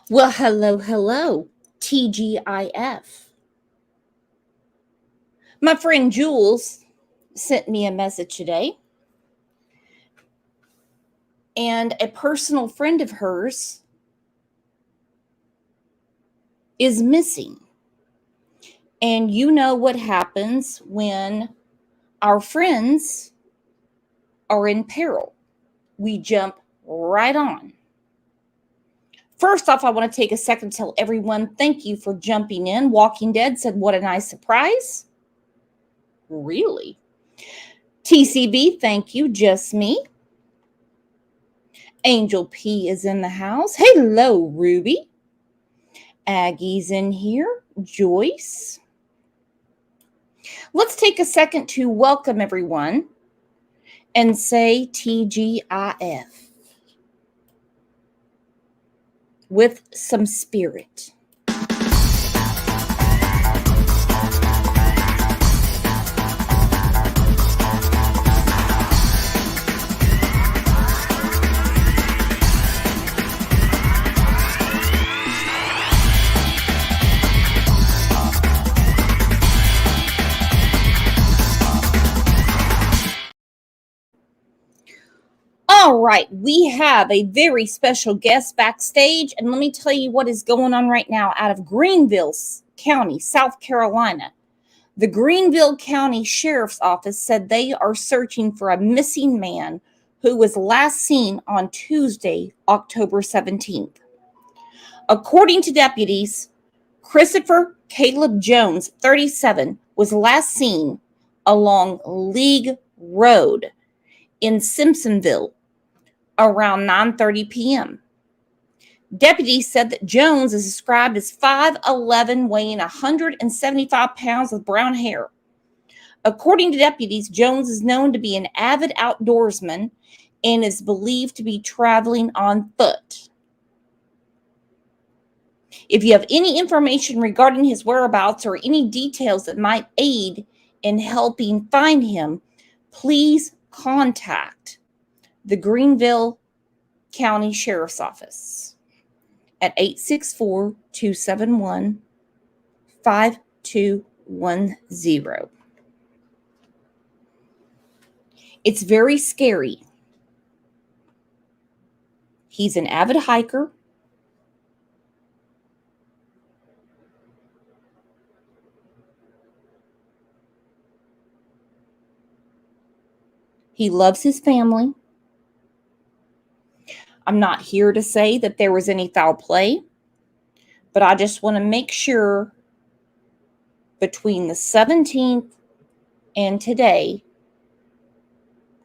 Well, hello, TGIF. My friend Jules sent me a message today, and a personal friend of hers is missing. And you know what happens when our friends are in peril. We jump right on. First off, I want to take a second to tell everyone thank you for jumping in. Walking Dead said, "What a nice surprise." Really? TCB, thank you. Just me. Angel P is in the house. Hello, Ruby. Aggie's in here. Joyce. Let's take a second to welcome everyone and say TGIF with some spirit. All right, we have a very special guest backstage, and let me tell you what is going on right now out of Greenville County, South Carolina. The Greenville County Sheriff's Office said they are searching for a missing man who was last seen on Tuesday, October 17th. According to deputies, Christopher Caleb Jones, 37, was last seen along League Road in Simpsonville around 9:30 p.m. Deputies said that Jones is described as 5'11", weighing 175 pounds with brown hair. According to deputies, Jones is known to be an avid outdoorsman and is believed to be traveling on foot. If you have any information regarding his whereabouts or any details that might aid in helping find him, please contact the Greenville County Sheriff's Office at 864-271-5210. It's very scary. He's an avid hiker. He loves his family. I'm not here to say that there was any foul play, but I just want to make sure between the 17th and today,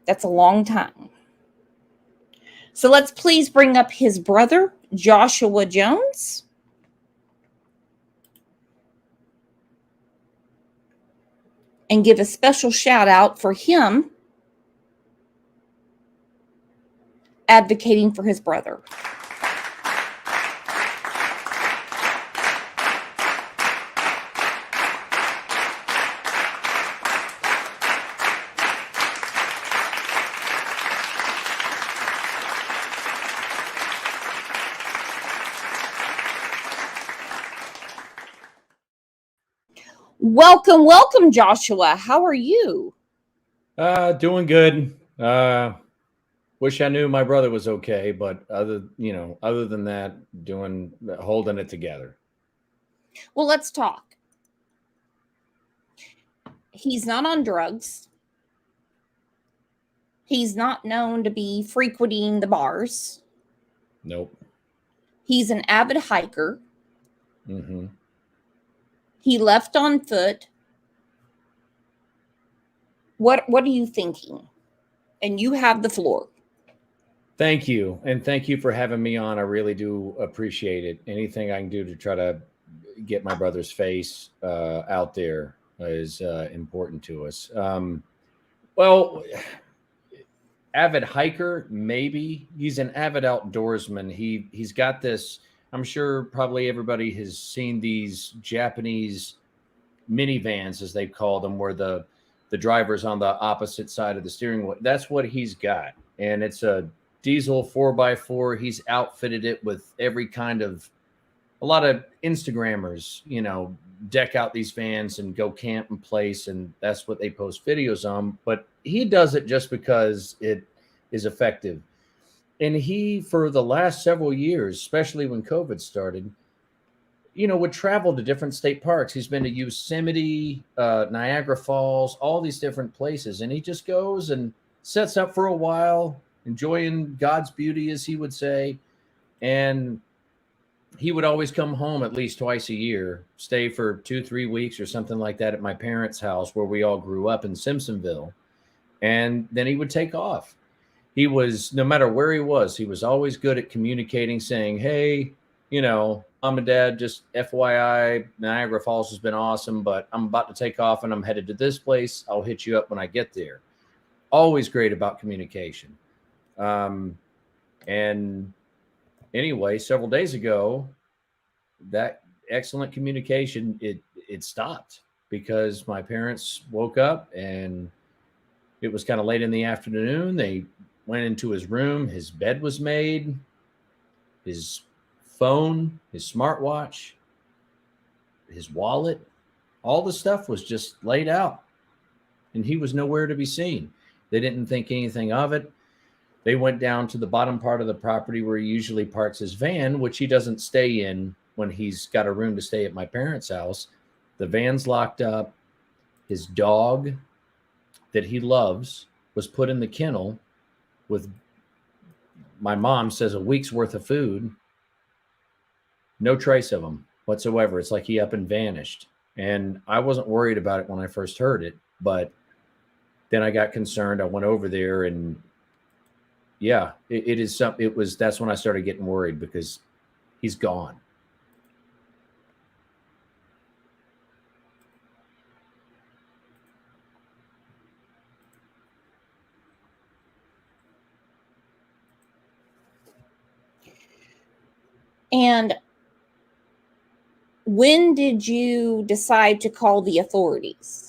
that's a long time. So let's please bring up his brother, Joshua Jones. And give a special shout out for him advocating for his brother. Welcome, Joshua. How are you? Doing good. Wish I knew my brother was okay, but other than that, holding it together. Well, let's talk. He's not on drugs. He's not known to be frequenting the bars. Nope. He's an avid hiker. Mm-hmm. He left on foot. What are you thinking? And you have the floor. Thank you. And thank you for having me on. I really do appreciate it. Anything I can do to try to get my brother's face out there is important to us. Well, avid hiker, maybe. He's an avid outdoorsman. He's got this. I'm sure probably everybody has seen these Japanese minivans, as they call them, where the driver's on the opposite side of the steering wheel. That's what he's got. And it's a diesel 4x4. He's outfitted it with every kind of a lot of Instagrammers, deck out these vans and go camp and place, and that's what they post videos on. But he does it just because it is effective. And he, for the last several years, especially when COVID started, would travel to different state parks. He's been to Yosemite, Niagara Falls, all these different places. And he just goes and sets up for a while, enjoying God's beauty, as he would say. And he would always come home at least twice a year, stay for 2-3 weeks or something like that at my parents' house where we all grew up in Simpsonville. And then he would take off. He was, no matter where he was always good at communicating, saying, hey, Mom and Dad, just FYI, Niagara Falls has been awesome, but I'm about to take off and I'm headed to this place. I'll hit you up when I get there. Always great about communication. And anyway, several days ago, that excellent communication, it stopped because my parents woke up and it was kind of late in the afternoon. They went into his room. His bed was made. His phone, his smartwatch, his wallet, all the stuff was just laid out. And he was nowhere to be seen. They didn't think anything of it. They went down to the bottom part of the property where he usually parks his van, which he doesn't stay in when he's got a room to stay at my parents' house. The van's locked up. His dog that he loves was put in the kennel with, my mom says, a week's worth of food. No trace of him whatsoever. It's like he up and vanished. And I wasn't worried about it when I first heard it, but then I got concerned. I went over there and yeah, that's when I started getting worried because he's gone. And when did you decide to call the authorities?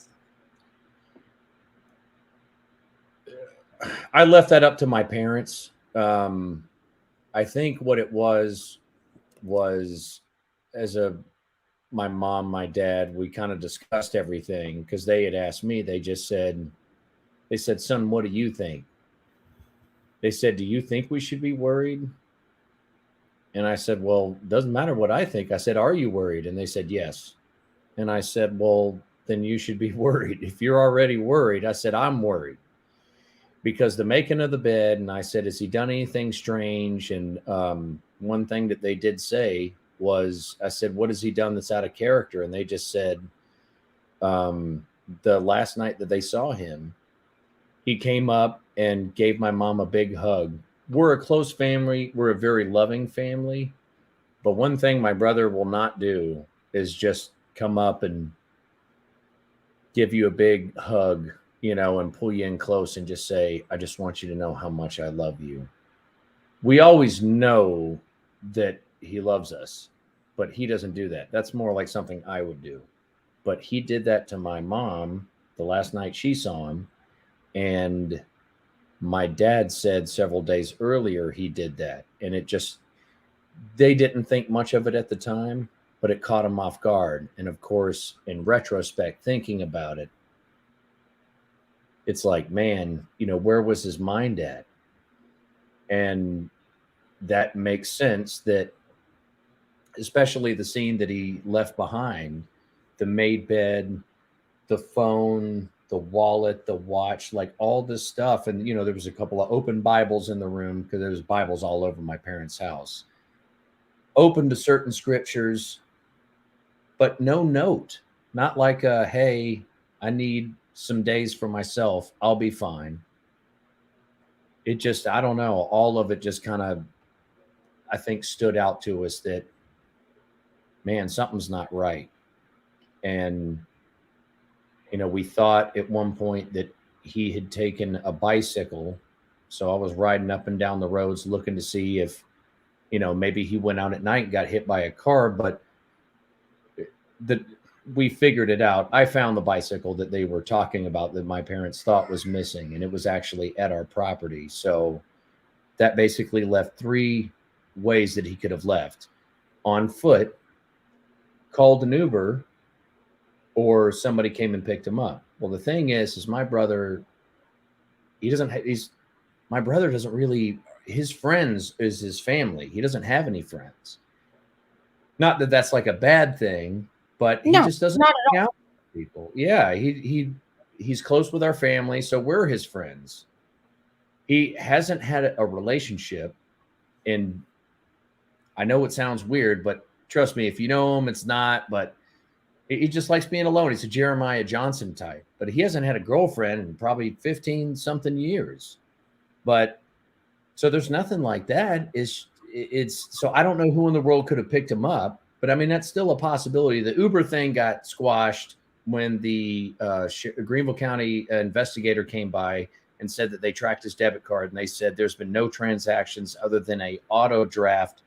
I left that up to my parents. I think what it was my mom, my dad, we kind of discussed everything because they had asked me. They said, son, what do you think? They said, do you think we should be worried? And I said, well, doesn't matter what I think. I said, are you worried? And they said, yes. And I said, well, then you should be worried. If you're already worried, I said, I'm worried. Because the making of the bed, and I said, has he done anything strange? And one thing that they did say was, I said, what has he done that's out of character? And they just said, the last night that they saw him, he came up and gave my mom a big hug. We're a close family. We're a very loving family. But one thing my brother will not do is just come up and give you a big hug, and pull you in close and just say, I just want you to know how much I love you. We always know that he loves us, but he doesn't do that. That's more like something I would do. But he did that to my mom the last night she saw him. And my dad said several days earlier he did that. And they didn't think much of it at the time, but it caught him off guard. And of course, in retrospect, thinking about it, it's like, man, where was his mind at? And that makes sense that, especially the scene that he left behind, the made bed, the phone, the wallet, the watch, like all this stuff. And, there was a couple of open Bibles in the room because there was Bibles all over my parents' house, open to certain scriptures, but no note, not like, hey, I need some days for myself. I'll be fine. It just, I don't know. All of it just kind of, I think, stood out to us that, man, something's not right. And, we thought at one point that he had taken a bicycle. So I was riding up and down the roads looking to see if, maybe he went out at night and got hit by a car, but we figured it out. I found the bicycle that they were talking about that my parents thought was missing, and it was actually at our property. So that basically left 3 ways that he could have left: on foot, called an Uber or somebody came and picked him up. Well, the thing is my brother, my brother doesn't really, his friends is his family. He doesn't have any friends. Not that that's like a bad thing, but he No, just doesn't not at hang out with people. Yeah, he's close with our family, so we're his friends. He hasn't had a relationship, and I know it sounds weird, but trust me, if you know him, it's not. But he just likes being alone. He's a Jeremiah Johnson type, but he hasn't had a girlfriend in probably 15 something years. But so there's nothing like that. It's so I don't know who in the world could have picked him up, but I mean that's still a possibility. The Uber thing got squashed when the Greenville County investigator came by and said that they tracked his debit card, and they said there's been no transactions other than a auto draft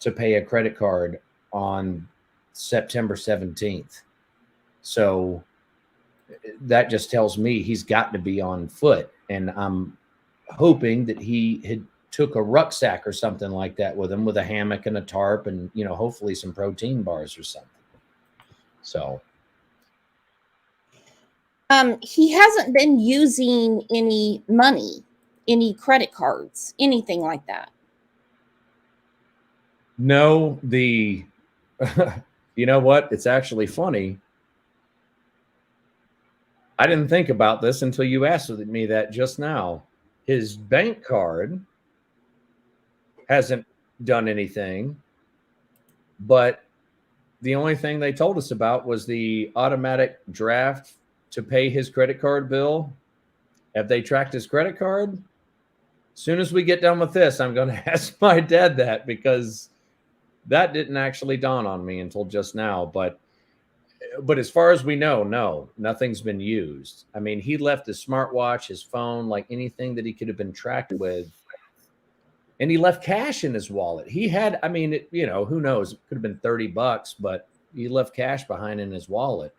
to pay a credit card on September 17th. So that just tells me he's got to be on foot, and I'm hoping that he had took a rucksack or something like that with him, with a hammock and a tarp and, you know, hopefully some protein bars or something. So he hasn't been using any money, any credit cards, anything like that. no, the you know what? It's actually funny. I didn't think about this until you asked me that just now. His bank card hasn't done anything, but the only thing they told us about was the automatic draft to pay his credit card bill. Have they tracked his credit card? As soon as we get done with this, I'm going to ask my dad that, because that didn't actually dawn on me until just now. But as far as we know, no, nothing's been used. I mean, he left his smartwatch, his phone, like anything that he could have been tracked with. And he left cash in his wallet. He had, I mean, you know, who knows? It could have been $30, but he left cash behind in his wallet.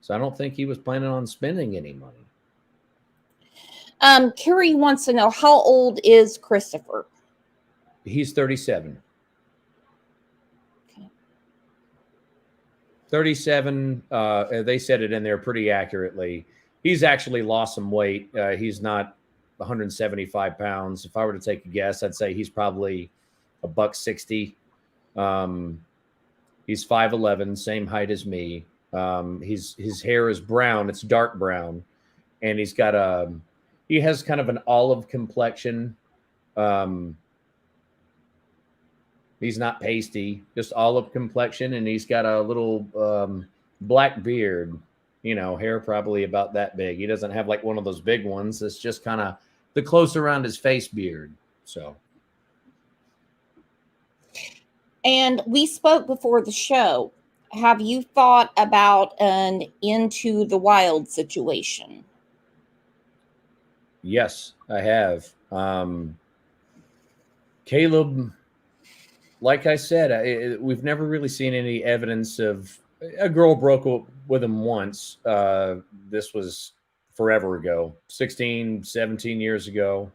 So I don't think he was planning on spending any money. Carrie wants to know, how old is Christopher? He's 37. Okay. 37. They said it in there pretty accurately. He's actually lost some weight. He's not 175 pounds. If I were to take a guess, I'd say he's probably $160. He's 5'11", same height as me. His hair is brown. It's dark brown, and he has kind of an olive complexion. He's not pasty, just olive complexion, and he's got a little black beard. You know, hair probably about that big. He doesn't have like one of those big ones. It's just kind of the close around his face beard. So. And we spoke before the show. Have you thought about an Into the Wild situation? Yes, I have. Caleb, like I said, we've never really seen any evidence of a girl broke up with him once. This was forever ago, 16, 17 years ago.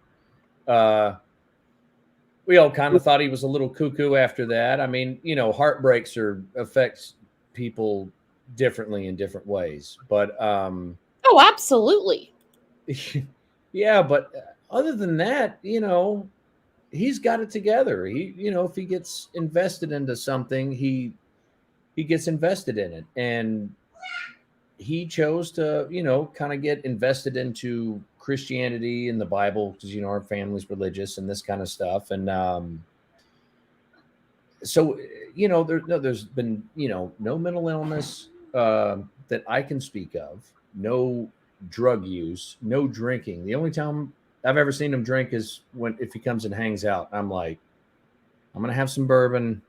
We all kind of thought he was a little cuckoo after that. I mean, you know, heartbreaks affect people differently in different ways. But oh, absolutely. Yeah, but other than that, you know, he's got it together. You know, if he gets invested into something, he gets invested in it. And he chose to, you know, kind of get invested into Christianity and the Bible, because, you know, our family's religious and this kind of stuff. And so, you know, there's been, you know, no mental illness that I can speak of, no drug use, no drinking. The only time I've ever seen him drink is if he comes and hangs out. I'm like, I'm going to have some bourbon.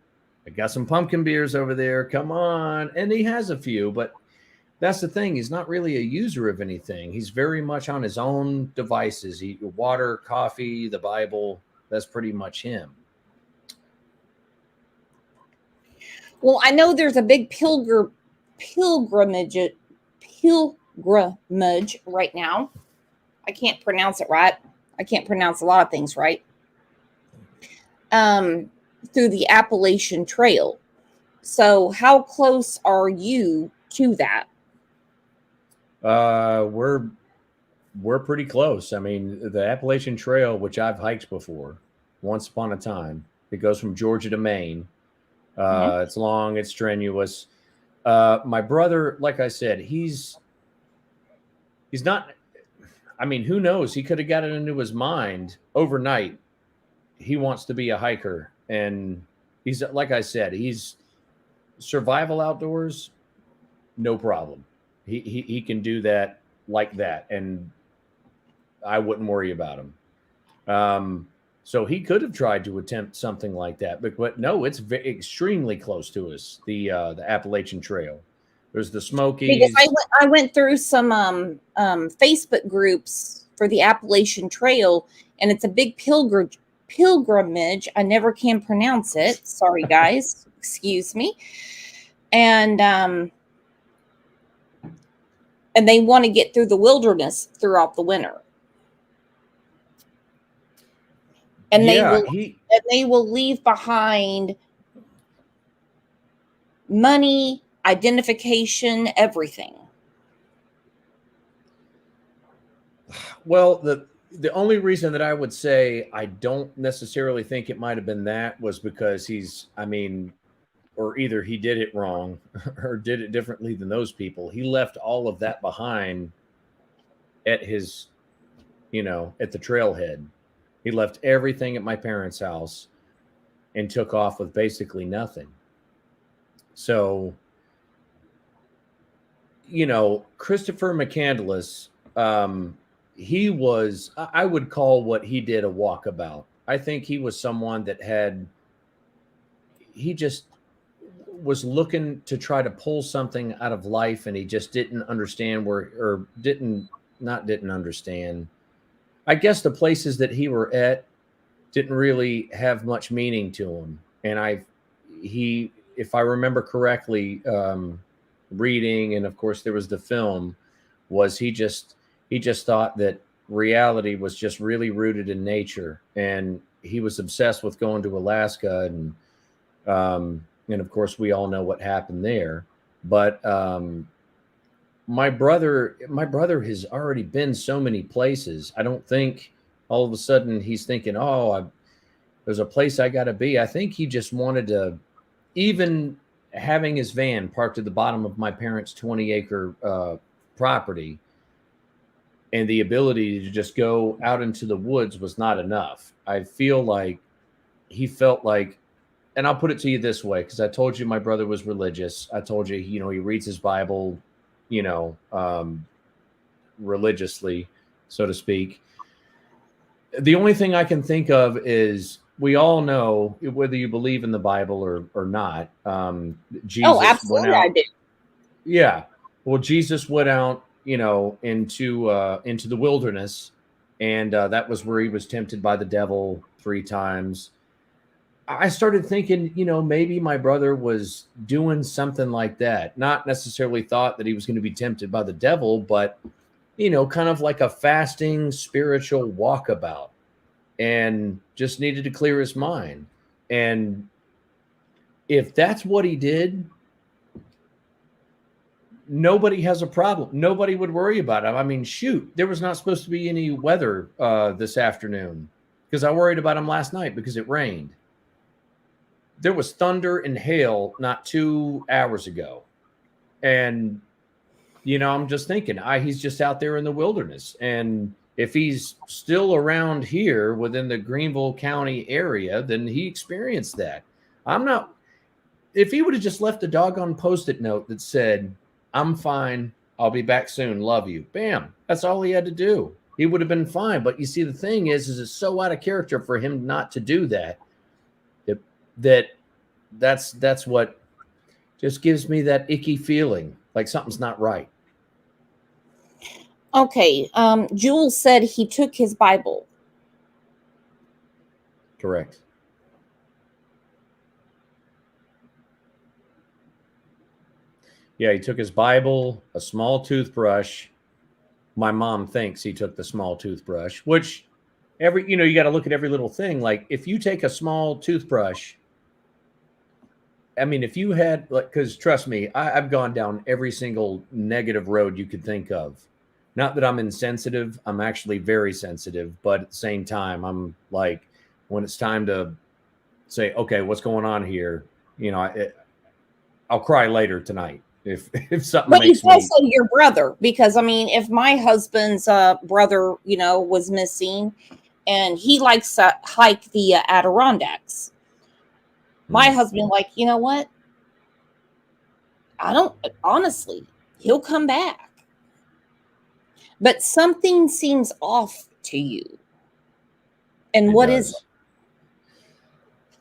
I got some pumpkin beers over there. Come on. And he has a few, but that's the thing. He's not really a user of anything. He's very much on his own devices. Water, coffee, the Bible. That's pretty much him. Well, I know there's a big pilgrimage right now. I can't pronounce it right. I can't pronounce a lot of things right. Through the Appalachian Trail. So how close are you to that? We're pretty close. I mean, the Appalachian Trail, which I've hiked before, once upon a time, it goes from Georgia to Maine. Mhm. It's long, it's strenuous. My brother, like I said, he's not. I mean, who knows? He could have got it into his mind overnight. He wants to be a hiker, and he's like I said, he's survival outdoors, no problem. He can do that like that, and I wouldn't worry about him. So he could have tried to attempt something like that, but no, it's extremely close to us. The Appalachian Trail. There's the Because Smokies. I went through some Facebook groups for the Appalachian Trail, and it's a big pilgrimage. I never can pronounce it. Sorry, guys. Excuse me. And they want to get through the wilderness throughout the winter. And Yeah, they will leave behind money, identification, everything. well, the only reason that I would say I don't necessarily think it might have been that was because I mean, or either he did it wrong or did it differently than those people. He left all of that behind at his, at the trailhead. He left everything at my parents' house and took off with basically nothing. So, Christopher McCandless, he was, I would call what he did a walkabout. I think he was someone that he just was looking to try to pull something out of life, and he just didn't understand didn't understand. I guess the places that he were at didn't really have much meaning to him. And if I remember correctly, reading, and of course there was the film, was he just thought that reality was just really rooted in nature, and he was obsessed with going to Alaska, and of course we all know what happened there. But my brother has already been so many places. I don't think all of a sudden he's thinking, oh, there's a place I got to be. I think he just wanted to, even having his van parked at the bottom of my parents' 20-acre property, and the ability to just go out into the woods was not enough. I feel like he felt like, and I'll put it to you this way, because I told you my brother was religious. I told you, he reads his Bible, religiously, so to speak. The only thing I can think of is, we all know, whether you believe in the Bible or not, Jesus Absolutely, went out. I do. Yeah. Well, Jesus went out, into the wilderness, and that was where he was tempted by the devil 3 times. I started thinking, maybe my brother was doing something like that. Not necessarily thought that he was going to be tempted by the devil, but, kind of like a fasting spiritual walkabout, and just needed to clear his mind. And if that's what he did, nobody has a problem. Nobody would worry about it. I mean, shoot, there was not supposed to be any weather this afternoon, because I worried about him last night because it rained. There was thunder and hail not 2 hours ago. And, I'm just thinking, he's just out there in the wilderness. And if he's still around here within the Greenville County area, then he experienced that. If he would have just left a doggone Post-it note that said, "I'm fine, I'll be back soon, love you," bam, that's all he had to do. He would have been fine. But you see, the thing is it's so out of character for him not to do that. That's what just gives me that icky feeling, like something's not right. Okay. Jules said he took his Bible. Correct. Yeah, he took his Bible, a small toothbrush. My mom thinks he took the small toothbrush, which you got to look at every little thing. Like, if you take a small toothbrush I mean, if you had, like, because trust me, I've gone down every single negative road you could think of. Not that I'm insensitive, I'm actually very sensitive, but at the same time, I'm like, when it's time to say, okay, what's going on here? You know, I'll cry later tonight if something But he's makes me. also your brother, because I mean, if my husband's brother, was missing, and he likes to hike the Adirondacks, my husband, like, you know what? I don't, honestly, he'll come back. But something seems off to you. And what is it?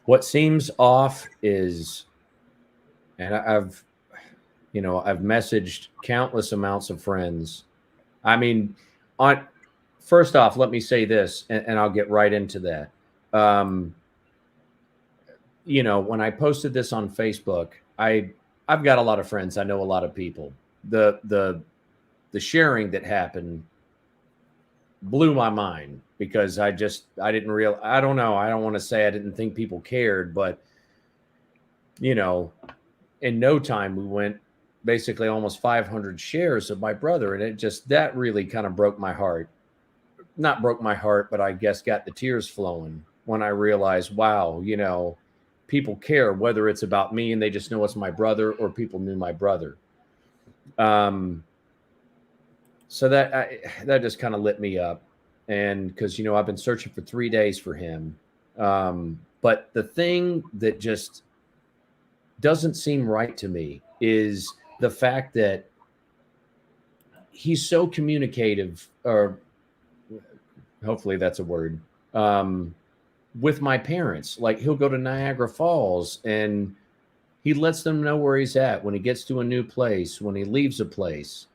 What seems off is, and I've messaged countless amounts of friends. I mean, first off, let me say this, and I'll get right into that. When I posted this on Facebook, I've got a lot of friends. I know a lot of people. The sharing that happened blew my mind because I didn't realize. I don't know. I don't want to say I didn't think people cared, but in no time we went basically almost 500 shares of my brother, and that really kind of broke my heart. Not broke my heart, but I guess got the tears flowing when I realized, wow, people care, whether it's about me and they just know it's my brother, or people knew my brother. So that just kind of lit me up. And because, I've been searching for 3 days for him. But the thing that just doesn't seem right to me is the fact that he's so communicative, or hopefully that's a word, with my parents. Like, he'll go to Niagara Falls and he lets them know where he's at when he gets to a new place, when he leaves a place,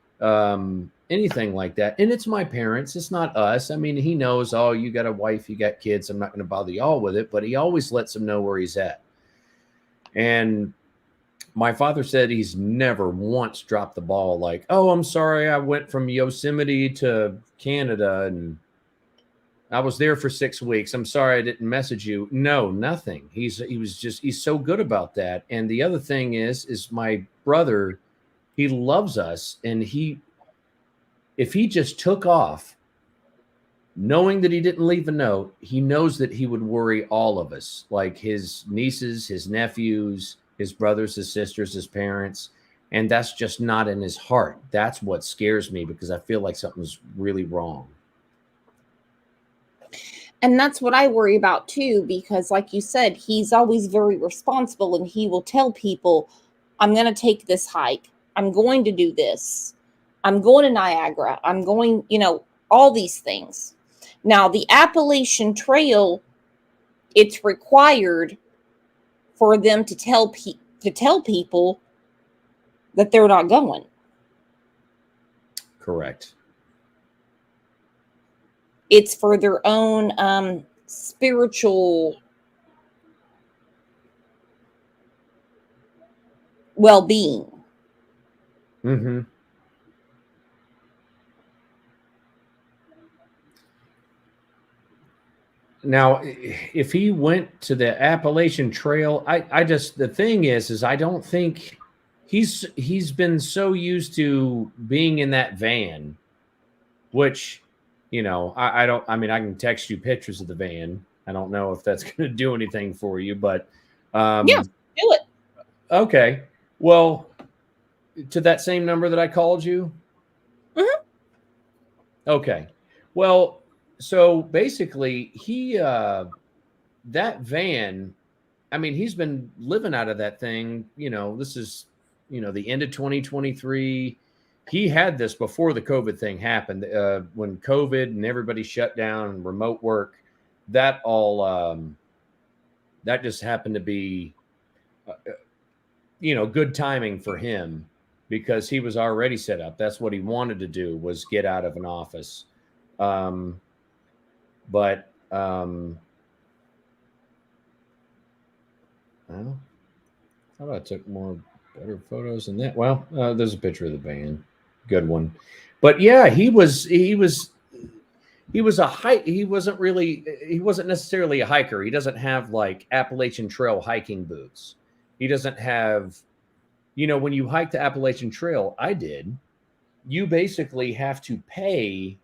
anything like that. And it's my parents. It's not us. I mean, he knows, oh, you got a wife, you got kids. I'm not going to bother y'all with it, but he always lets them know where he's at. And my father said he's never once dropped the ball, like, oh, I'm sorry, I went from Yosemite to Canada and I was there for 6 weeks. I'm sorry I didn't message you. No, nothing. He's so good about that. And the other thing is my brother, he loves us. And if he just took off, knowing that he didn't leave a note, he knows that he would worry all of us, like his nieces, his nephews, his brothers, his sisters, his parents. And that's just not in his heart. That's what scares me, because I feel like something's really wrong. And that's what I worry about too, because like you said, he's always very responsible, and he will tell people, I'm going to take this hike. I'm going to do this. I'm going to Niagara. I'm going, all these things. Now, the Appalachian Trail, it's required for them to tell people that they're not going. Correct. It's for their own spiritual well-being. Mm-hmm. Now, if he went to the Appalachian Trail, the thing is I don't think he's been so used to being in that van, which, I can text you pictures of the van. I don't know if that's going to do anything for you, but yeah, do it. Okay. Well, to that same number that I called you? Mm-hmm. Okay. Well, so basically that van, I mean, he's been living out of that thing. This is, the end of 2023. He had this before the COVID thing happened. When COVID and everybody shut down and remote work, that just happened to be, good timing for him, because he was already set up. That's what he wanted to do, was get out of an office. But I thought I took better photos than that. Well, there's a picture of the van. Good one. But yeah, he was a hike. He wasn't necessarily a hiker. He doesn't have like Appalachian Trail hiking boots. He doesn't have, you know, when you hike the Appalachian Trail, I did, you basically have to pay.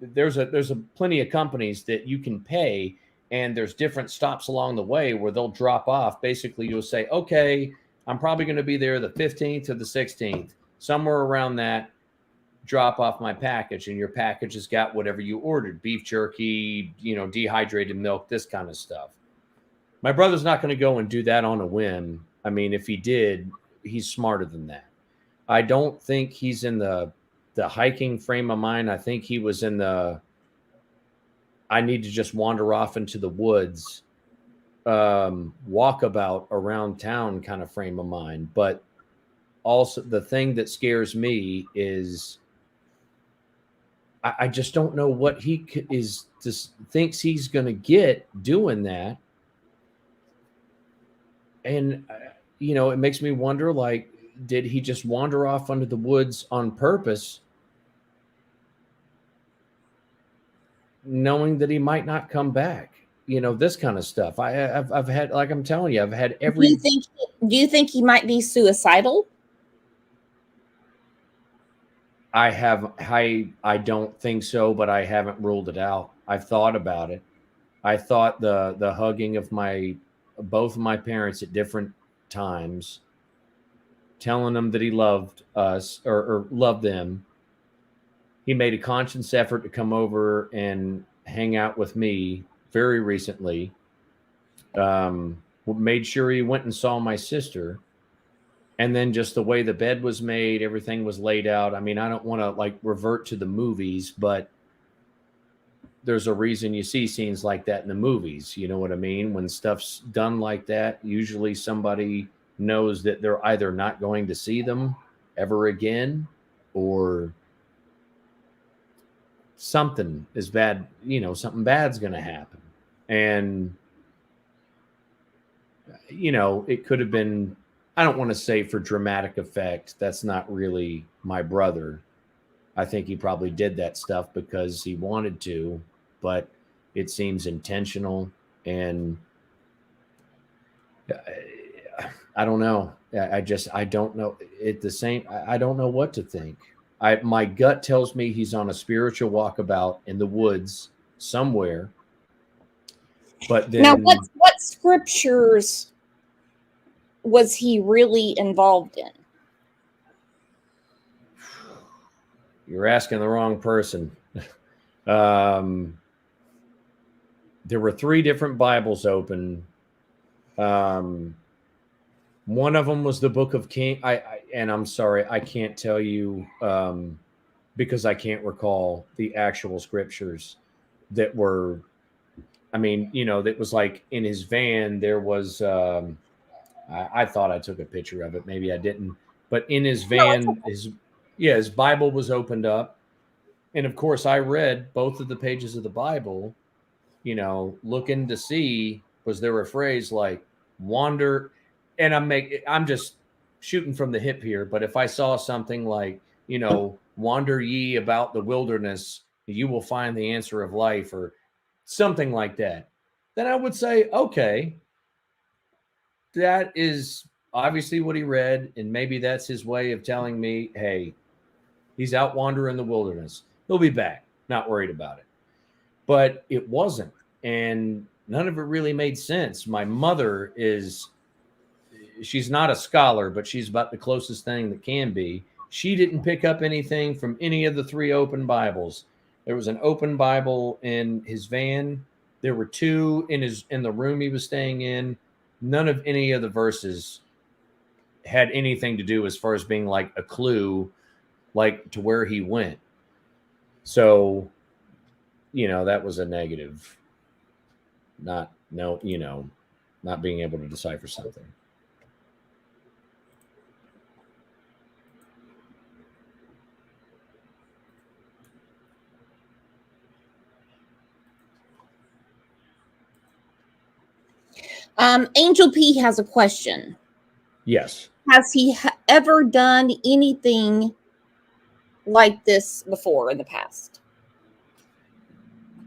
There's a plenty of companies that you can pay, and there's different stops along the way where they'll drop off. Basically, you'll say, okay, I'm probably going to be there the 15th or the 16th, somewhere around that. Drop off my package, and your package has got whatever you ordered: beef jerky, you know, dehydrated milk, this kind of stuff. My brother's not going to go and do that on a whim. I mean, if he did, he's smarter than that. I don't think he's in the hiking frame of mind. I think he was in the I need to just wander off into the woods, walkabout around town kind of frame of mind. But also the thing that scares me is I just don't know what he is just thinks he's going to get doing that. And, you know, it makes me wonder, like, did he just wander off into the woods on purpose, knowing that he might not come back? You know, this kind of stuff. I've had, like I'm telling you, I've had every. Do you think he might be suicidal? I don't think so, but I haven't ruled it out. I've thought about it. I thought the hugging of both of my parents at different times, telling them that he loved us or loved them. He made a conscious effort to come over and hang out with me very recently. Made sure he went and saw my sister. And then just the way the bed was made, everything was laid out. I mean, I don't want to like revert to the movies, but there's a reason you see scenes like that in the movies. You know what I mean? When stuff's done like that, usually somebody knows that they're either not going to see them ever again, or something is bad, you know, something bad's going to happen. And, you know, it could have been, I don't want to say for dramatic effect. That's not really my brother. I think he probably did that stuff because he wanted to, but it seems intentional. And I don't know. I don't know. I don't know what to think. My gut tells me he's on a spiritual walkabout in the woods somewhere. But then, now, what scriptures was he really involved in? You're asking the wrong person. There were 3 different Bibles open. One of them was the Book of King. And I'm sorry, I can't tell you because I can't recall the actual scriptures that were. I mean, you know, that was like in his van. There was. I thought I took a picture of it. Maybe I didn't. But in his van, his Bible was opened up. And of course, I read both of the pages of the Bible, you know, looking to see, was there a phrase like wander? And I'm just shooting from the hip here. But if I saw something like, you know, wander ye about the wilderness, you will find the answer of life, or something like that, then I would say, okay, that is obviously what he read. And maybe that's his way of telling me, hey, he's out wandering the wilderness. He'll be back. Not worried about it. But it wasn't. And none of it really made sense. My mother she's not a scholar, but she's about the closest thing that can be. She didn't pick up anything from any of the 3 open Bibles. There was an open Bible in his van. There were 2 in the room he was staying in. None of any of the verses had anything to do as far as being like a clue, like to where he went. So, you know, that was a negative. Not being able to decipher something. Angel P has a question. Yes. Has he ever done anything like this before in the past?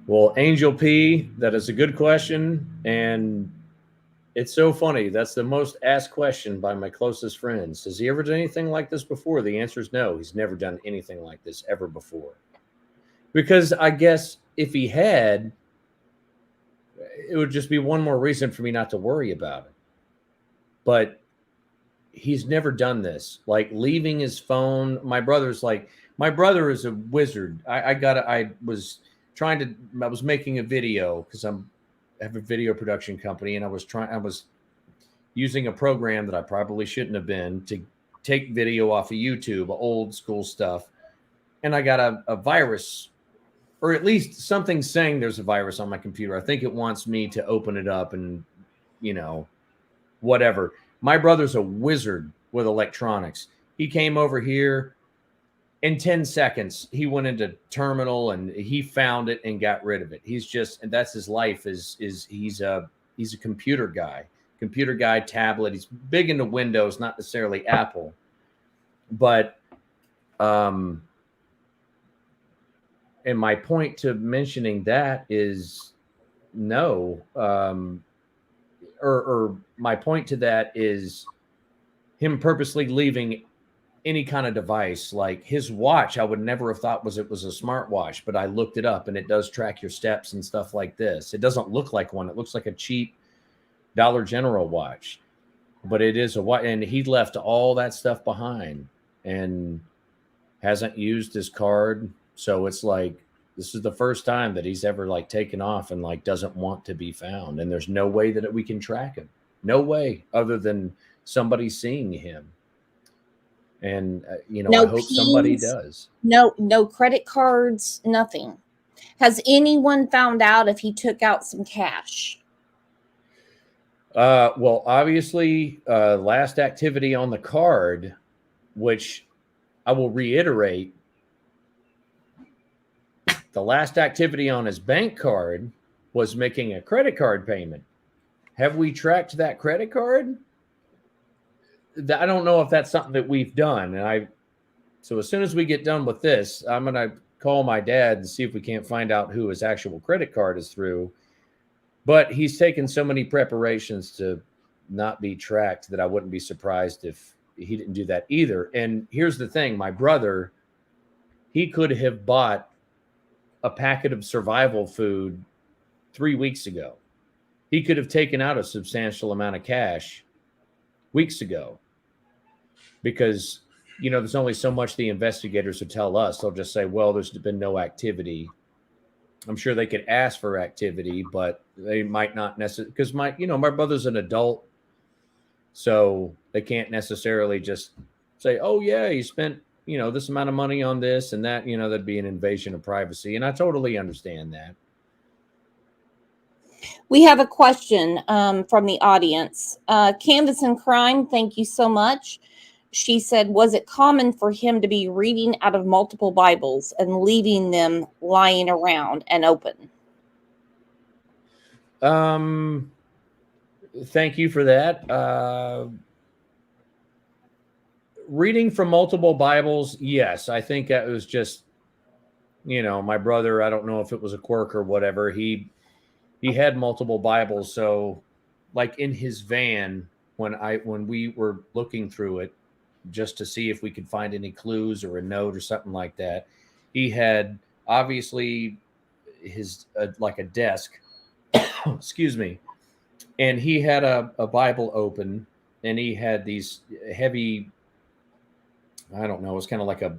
Well, Angel P, that is a good question. And It's so funny. That's the most asked question by my closest friends. Has he ever done anything like this before? The answer is no. He's never done anything like this ever before. Because I guess if he had, it would just be one more reason for me not to worry about it. But he's never done this. Like leaving his phone. My brother is a wizard. I was making a video because I have a video production company, and I was using a program that I probably shouldn't have been to take video off of YouTube, old school stuff. And I got a virus, or at least something saying there's a virus on my computer. I think it wants me to open it up and, whatever. My brother's a wizard with electronics. He came over here in 10 seconds. He went into terminal and he found it and got rid of it. And that's his life he's a computer guy, tablet. He's big into Windows, not necessarily Apple, but, and my point to mentioning that is no, or my point to that is him purposely leaving any kind of device. Like his watch, I would never have thought it was a smartwatch, but I looked it up and it does track your steps and stuff like this. It doesn't look like one. It looks like a cheap Dollar General watch, but it is a watch. And he left all that stuff behind and hasn't used his card. So it's like, this is the first time that he's ever like taken off and like doesn't want to be found. And there's no way that we can track him. No way other than somebody seeing him. And, No I hope somebody keys, does. No credit cards, nothing. Has anyone found out if he took out some cash? Well, obviously, last activity on the card, which I will reiterate, the last activity on his bank card was making a credit card payment. Have we tracked that credit card? I don't know if that's something that we've done. So as soon as we get done with this, I'm going to call my dad and see if we can't find out who his actual credit card is through. But he's taken so many preparations to not be tracked that I wouldn't be surprised if he didn't do that either. And here's the thing, my brother, he could have bought a packet of survival food 3 weeks ago. He could have taken out a substantial amount of cash weeks ago because, there's only so much the investigators would tell us. They'll just say, well, there's been no activity. I'm sure they could ask for activity, but they might not necessarily, because my brother's an adult, so they can't necessarily just say, oh yeah, he spent, this amount of money on this and that, that'd be an invasion of privacy. And I totally understand that. We have a question from the audience. Canvas and Crime, thank you so much. She said, was it common for him to be reading out of multiple Bibles and leaving them lying around and open? Thank you for that. Reading from multiple Bibles, yes. I think that was just, my brother, I don't know if it was a quirk or whatever. He had multiple Bibles. So like in his van, when we were looking through it just to see if we could find any clues or a note or something like that, he had obviously his like a desk, excuse me. And he had a Bible open and he had these heavy, I don't know, it was kind of like a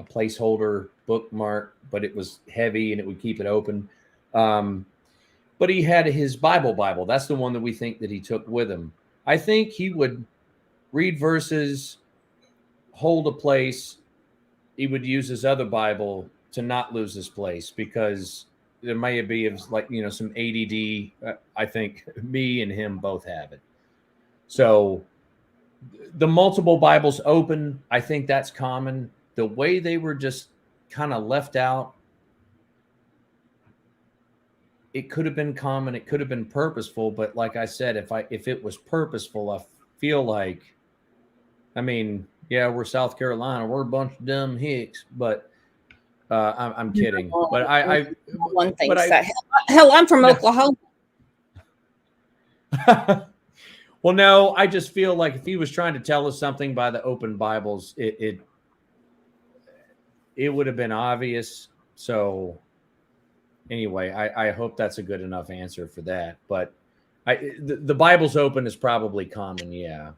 placeholder bookmark, but it was heavy and it would keep it open. But he had his Bible. That's the one that we think that he took with him. I think he would read verses, hold a place. He would use his other Bible to not lose his place because there may be like, some ADD. I think me and him both have it. So the multiple Bibles open, I think that's common. The way they were just kind of left out, it could have been common. It could have been purposeful. But like I said, if it was purposeful, I feel like, yeah, we're South Carolina. We're a bunch of dumb hicks, but I'm kidding. But one thing. Hell, I'm from Oklahoma. Well, no, I just feel like if he was trying to tell us something by the open Bibles, it would have been obvious. So anyway, I hope that's a good enough answer for that. But the Bible's open is probably common, yeah.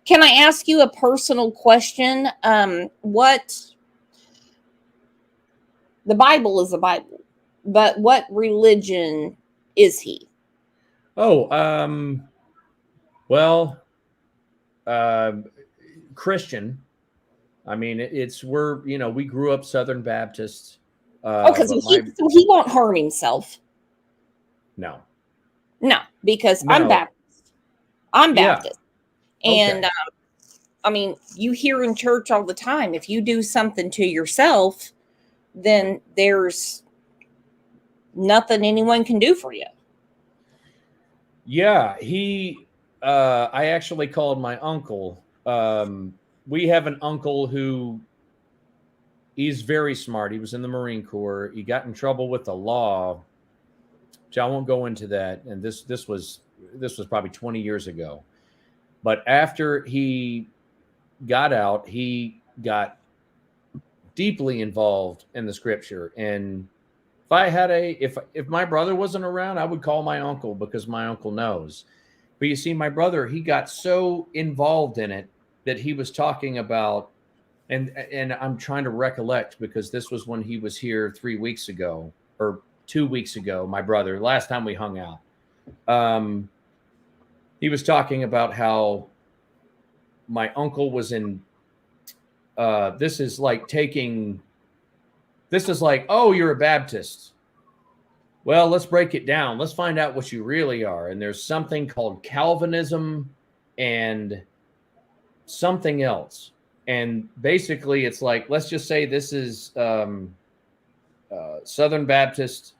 Can I ask you a personal question? What the Bible is a Bible, but what religion is he? Oh, well, Christian. I mean, we grew up Southern Baptist. Oh, because so he won't harm himself. No. No, because No. I'm Baptist. I'm Baptist. Yeah. And Okay. I mean, you hear in church all the time, if you do something to yourself, then there's nothing anyone can do for you. Yeah, I actually called my uncle. We have an uncle who he's very smart. He was in the Marine Corps. He got in trouble with the law, which I won't go into that. And this was probably 20 years ago. But after he got out, he got deeply involved in the scripture. And if my brother wasn't around, I would call my uncle because my uncle knows. But you see, my brother, he got so involved in it that he was talking about, and I'm trying to recollect because this was when he was here 3 weeks ago or 2 weeks ago, my brother, last time we hung out. He was talking about how my uncle was in, this is like, oh, you're a Baptist. Well, let's break it down. Let's find out what you really are. And there's something called Calvinism and something else. And basically, it's like, let's just say this is Southern Baptist,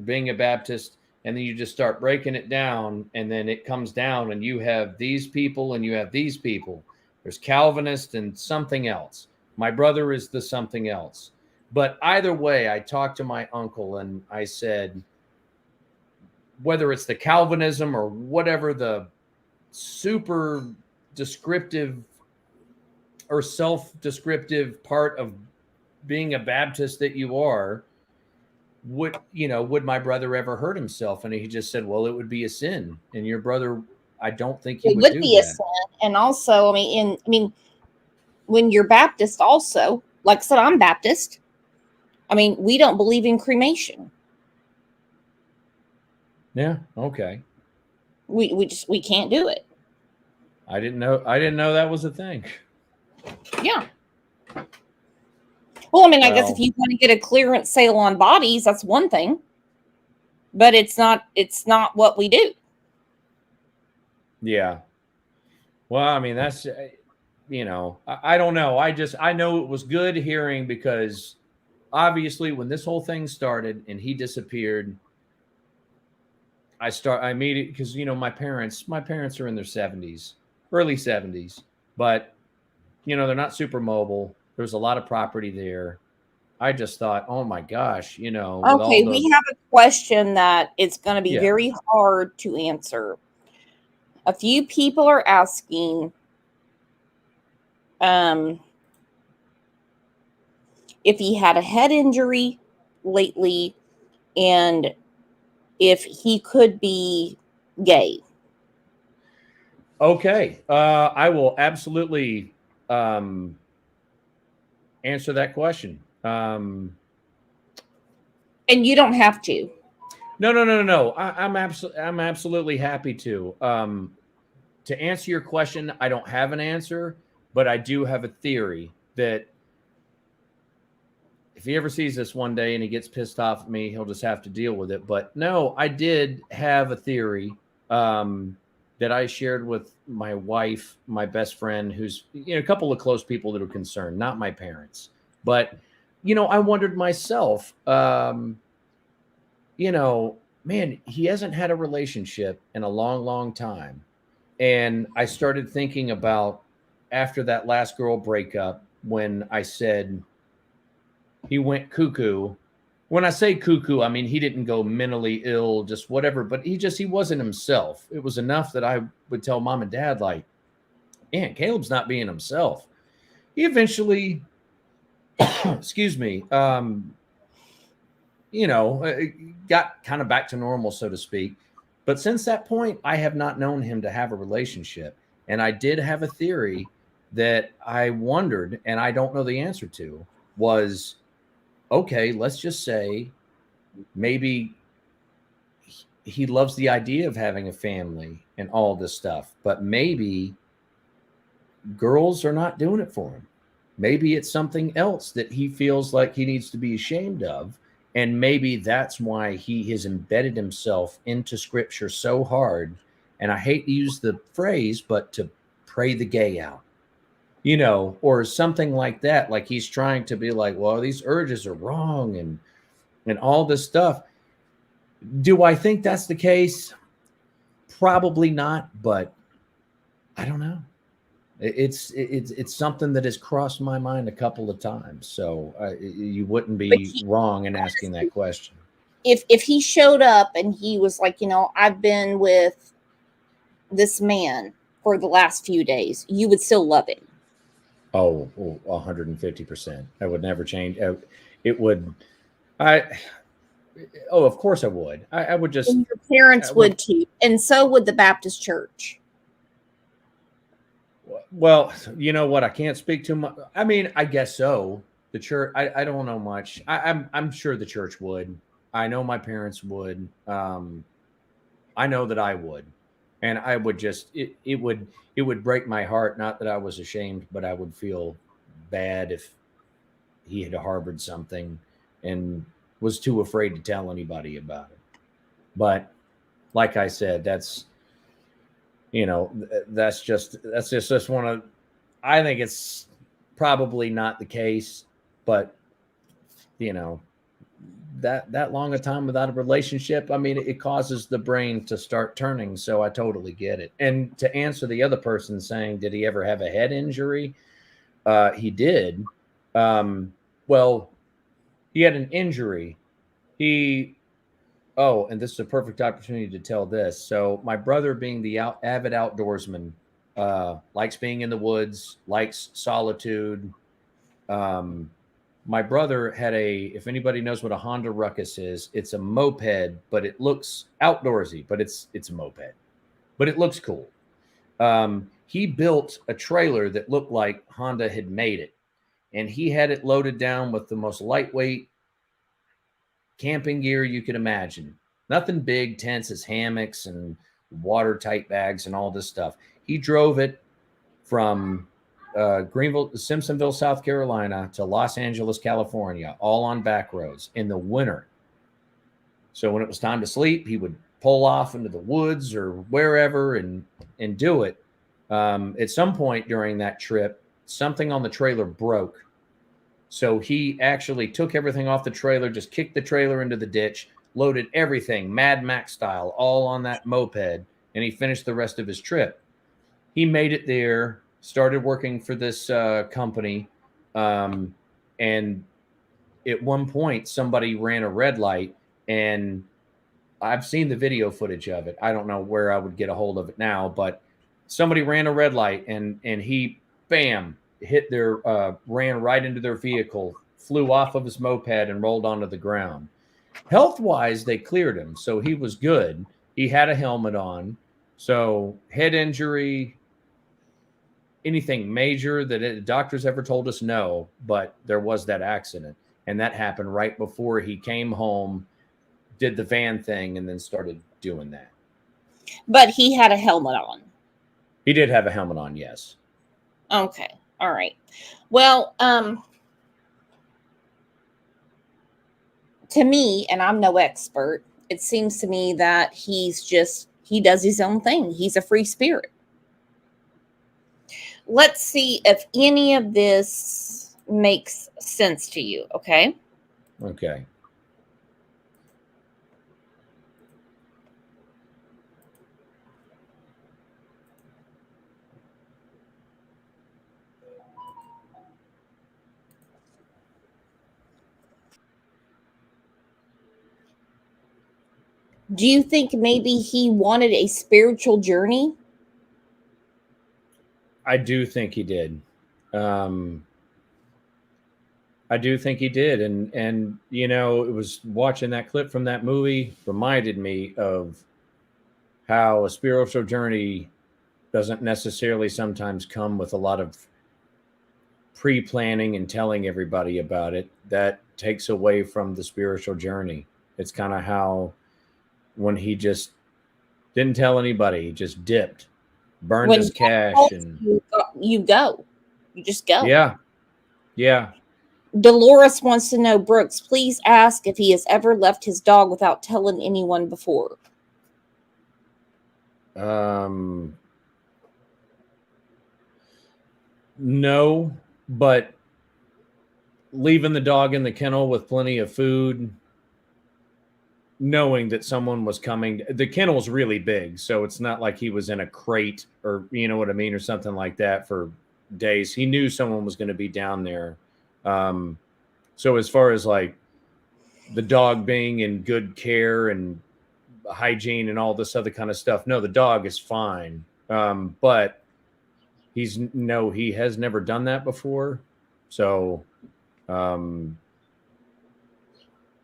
being a Baptist, and then you just start breaking it down, and then it comes down, and you have these people, and you have these people. There's Calvinist and something else. My brother is the something else. But either way, I talked to my uncle, and I said, whether it's the Calvinism or whatever the super descriptive or self-descriptive part of being a Baptist that you are, would my brother ever hurt himself? And he just said, well, it would be a sin. And your brother, I don't think he would do be that. A sin. And also, I mean, when you're Baptist also, like I said, I'm Baptist. I mean, we don't believe in cremation. Yeah. Okay. We can't do it. I didn't know that was a thing. Yeah. Well, I mean, I guess if you want to get a clearance sale on bodies, that's one thing. But it's not what we do. Yeah. Well, I mean, that's, I don't know. I know it was good hearing, because obviously when this whole thing started and he disappeared, I immediately, because, my parents are in their 70s, early 70s, but, they're not super mobile. There's a lot of property there. I just thought, oh my gosh, Okay, we have a question that it's going to be very hard to answer. A few people are asking if he had a head injury lately and if he could be gay. Okay. I will absolutely answer that question. And you don't have to. No. I'm absolutely happy to. To answer your question, I don't have an answer, but I do have a theory that if he ever sees this one day and he gets pissed off at me, he'll just have to deal with it. But no, I did have a theory that I shared with my wife, my best friend, who's a couple of close people that are concerned, not my parents. But, I wondered myself, man, he hasn't had a relationship in a long, long time. And I started thinking about after that last girl breakup, when I said he went cuckoo when I say cuckoo, I mean he didn't go mentally ill, just whatever, but he wasn't himself. It was enough that I would tell mom and dad, like, man, Caleb's not being himself. He eventually, excuse me, got kind of back to normal, so to speak. But since that point, I have not known him to have a relationship. And I did have a theory that I wondered, and I don't know the answer to, was okay, let's just say maybe he loves the idea of having a family and all this stuff, but maybe girls are not doing it for him. Maybe it's something else that he feels like he needs to be ashamed of. And maybe that's why he has embedded himself into scripture so hard. And I hate to use the phrase, but to pray the gay out, or something like that. Like he's trying to be like, well, these urges are wrong and all this stuff. Do I think that's the case? Probably not, but I don't know. It's something that has crossed my mind a couple of times. So you wouldn't be wrong in asking that question. If he showed up and he was like, I've been with this man for the last few days, you would still love him. Oh, 150%. I would never change. It would. Of course I would. I would just. And your parents would too, and so would the Baptist church. Well, you know what? I can't speak too much. I mean, I guess so. The church. I don't know much. I'm sure the church would. I know my parents would. I know that I would, and I would just. It would break my heart. Not that I was ashamed, but I would feel bad if he had harbored something and was too afraid to tell anybody about it. But like I said, that's just one of, I think it's probably not the case, but that long a time without a relationship, I mean, it causes the brain to start turning. So I totally get it. And to answer the other person saying, did he ever have a head injury? He did. Well, he had an injury. And this is a perfect opportunity to tell this. So my brother, being the avid outdoorsman, likes being in the woods, likes solitude. My brother had if anybody knows what a Honda Ruckus is, it's a moped, but it looks outdoorsy, but it's a moped, but it looks cool. He built a trailer that looked like Honda had made it, and he had it loaded down with the most lightweight camping gear you could imagine. Nothing big, tents as hammocks and watertight bags and all this stuff. He drove it from Simpsonville, South Carolina to Los Angeles, California, all on back roads in the winter. So when it was time to sleep, he would pull off into the woods or wherever and do it. At some point during that trip, something on the trailer broke. So he actually took everything off the trailer, just kicked the trailer into the ditch, loaded everything, Mad Max style, all on that moped, and he finished the rest of his trip. He made it there, started working for this company, and at one point, somebody ran a red light, and I've seen the video footage of it. I don't know where I would get a hold of it now, but somebody ran a red light, and he, bam, ran right into their vehicle, flew off of his moped and rolled onto the ground. Health-wise, they cleared him, so he was good. He had a helmet on. So head injury, anything major that doctors ever told us, no, but there was that accident. And that happened right before he came home, did the van thing, and then started doing that. But he had a helmet on. He did have a helmet on, yes. Okay. All right. Well, to me, and I'm no expert, it seems to me that he does his own thing. He's a free spirit. Let's see if any of this makes sense to you, okay? Okay. Do you think maybe he wanted a spiritual journey? I do think he did. I do think he did, and you know, it was watching that clip from that movie reminded me of how a spiritual journey doesn't necessarily sometimes come with a lot of pre-planning and telling everybody about it. That takes away from the spiritual journey. It's kind of how when he just didn't tell anybody, he just dipped, burned When his God cash, calls and you, you go. You just go. yeah, yeah. Dolores wants to know, Brooks, please ask if he has ever left his dog without telling anyone before. No, but leaving the dog in the kennel with plenty of food, knowing that someone was coming. The kennel's really big, so it's not like he was in a crate or, you know what I mean, or something like that for days. He knew someone was going to be down there. So as far as like the dog being in good care and hygiene and all this other kind of stuff, no, the dog is fine. But he has never done that before. So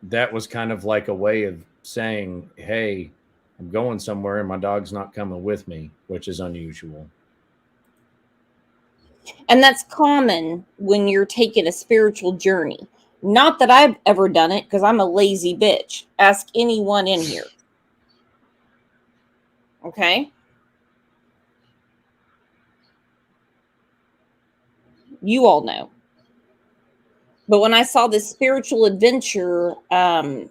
that was kind of like a way of saying, hey, I'm going somewhere and my dog's not coming with me, which is unusual. And that's common when you're taking a spiritual journey. Not that I've ever done it, because I'm a lazy bitch. Ask anyone in here. Okay? You all know. But when I saw this spiritual adventure for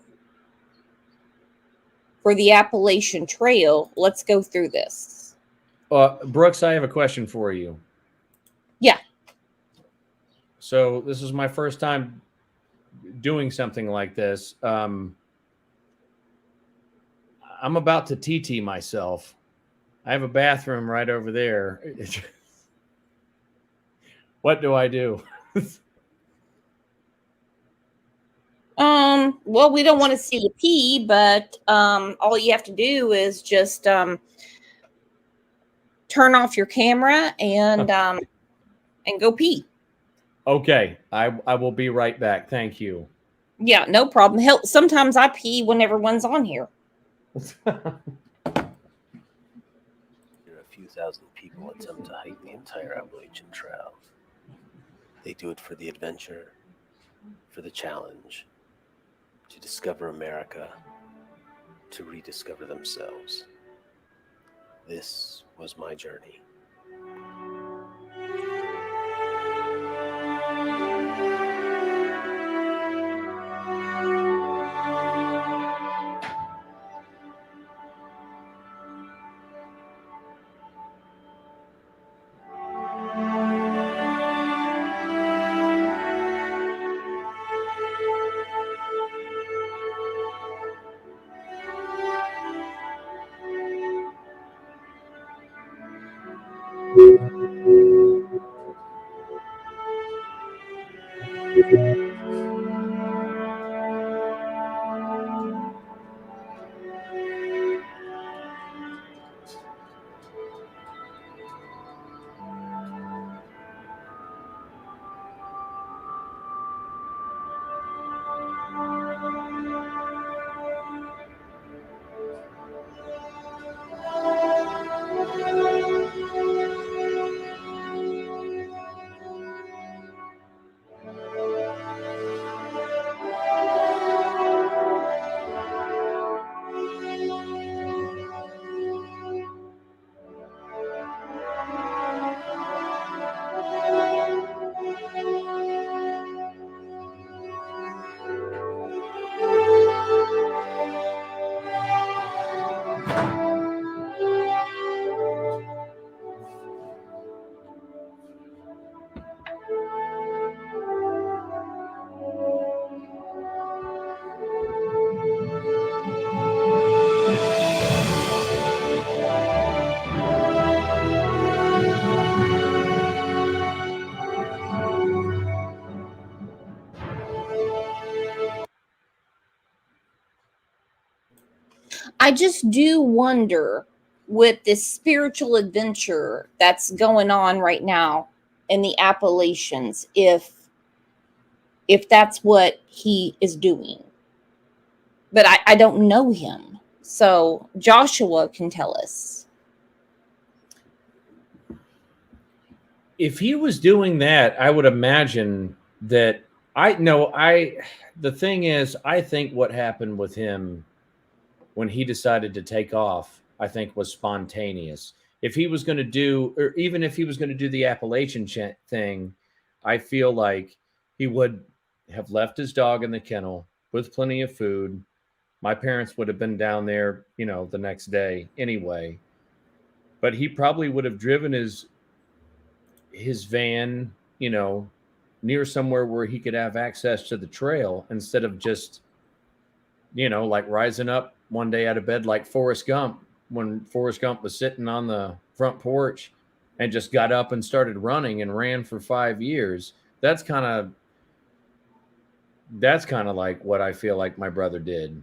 the Appalachian Trail, let's go through this. Brooks, I have a question for you. Yeah. So this is my first time doing something like this. I'm about to TT myself. I have a bathroom right over there. What do I do? Well, we don't want to see you pee, but all you have to do is just turn off your camera and go pee. Okay, I will be right back. Thank you. Yeah, no problem. Hell, sometimes I pee when everyone's on here. There are a few thousand people attempt to hike the entire Appalachian Trail. They do it for the adventure, for the challenge, to discover America, to rediscover themselves. This was my journey. I just do wonder with this spiritual adventure that's going on right now in the Appalachians, if that's what he is doing. But I don't know him. So Joshua can tell us. If he was doing that, I would imagine that the thing is, I think what happened with him when he decided to take off, I think was spontaneous. If he was going to do, or even if he was going to do the Appalachian thing, I feel like he would have left his dog in the kennel with plenty of food. My parents would have been down there, the next day anyway. But he probably would have driven his van, near somewhere where he could have access to the trail instead of just, like rising up one day out of bed like Forrest Gump, when Forrest Gump was sitting on the front porch and just got up and started running and ran for 5 years. That's kind of like what I feel like my brother did.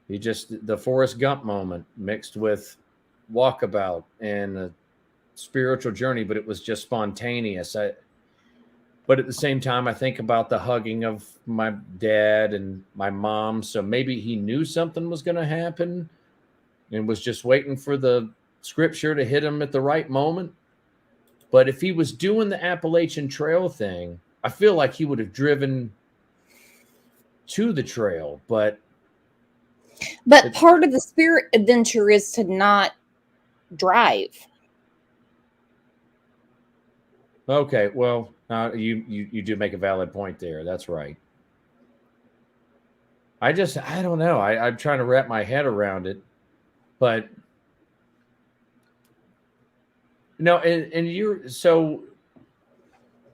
He just, the Forrest Gump moment mixed with Walkabout and a spiritual journey, but it was just spontaneous. But at the same time, I think about the hugging of my dad and my mom. So maybe he knew something was going to happen and was just waiting for the scripture to hit him at the right moment. But if he was doing the Appalachian Trail thing, I feel like he would have driven to the trail. But part of the spirit adventure is to not drive. Okay, well, you do make a valid point there. That's right. I don't know. I'm trying to wrap my head around it, but so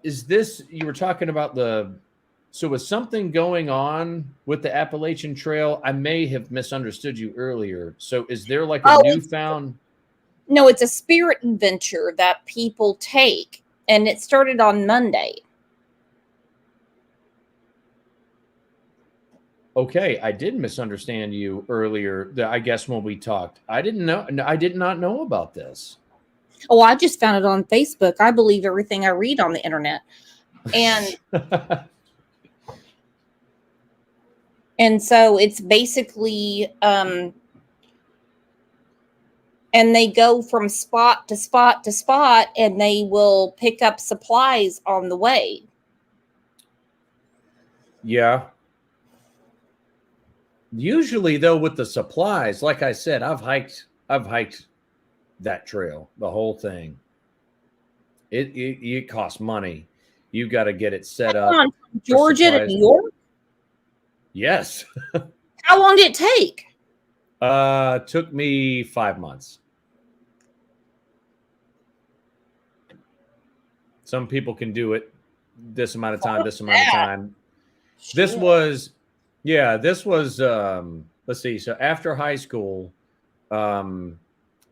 is this, you were talking about so was something going on with the Appalachian Trail? I may have misunderstood you earlier. So is there like a newfound? No, it's a spirit adventure that people take, and it started on Monday. Okay, I did misunderstand you earlier. I guess when we talked, I did not know about this. Oh, I just found it on Facebook. I believe everything I read on the internet. And and so it's basically and they go from spot to spot to spot, and they will pick up supplies on the way. Yeah. Usually, though, with the supplies, like I said, I've hiked that trail, the whole thing. It costs money. You got to get it set up. From Georgia to New York? Yes. How long did it take? Took me 5 months. Some people can do it this amount of time, this amount of time. This was, let's see. So after high school, I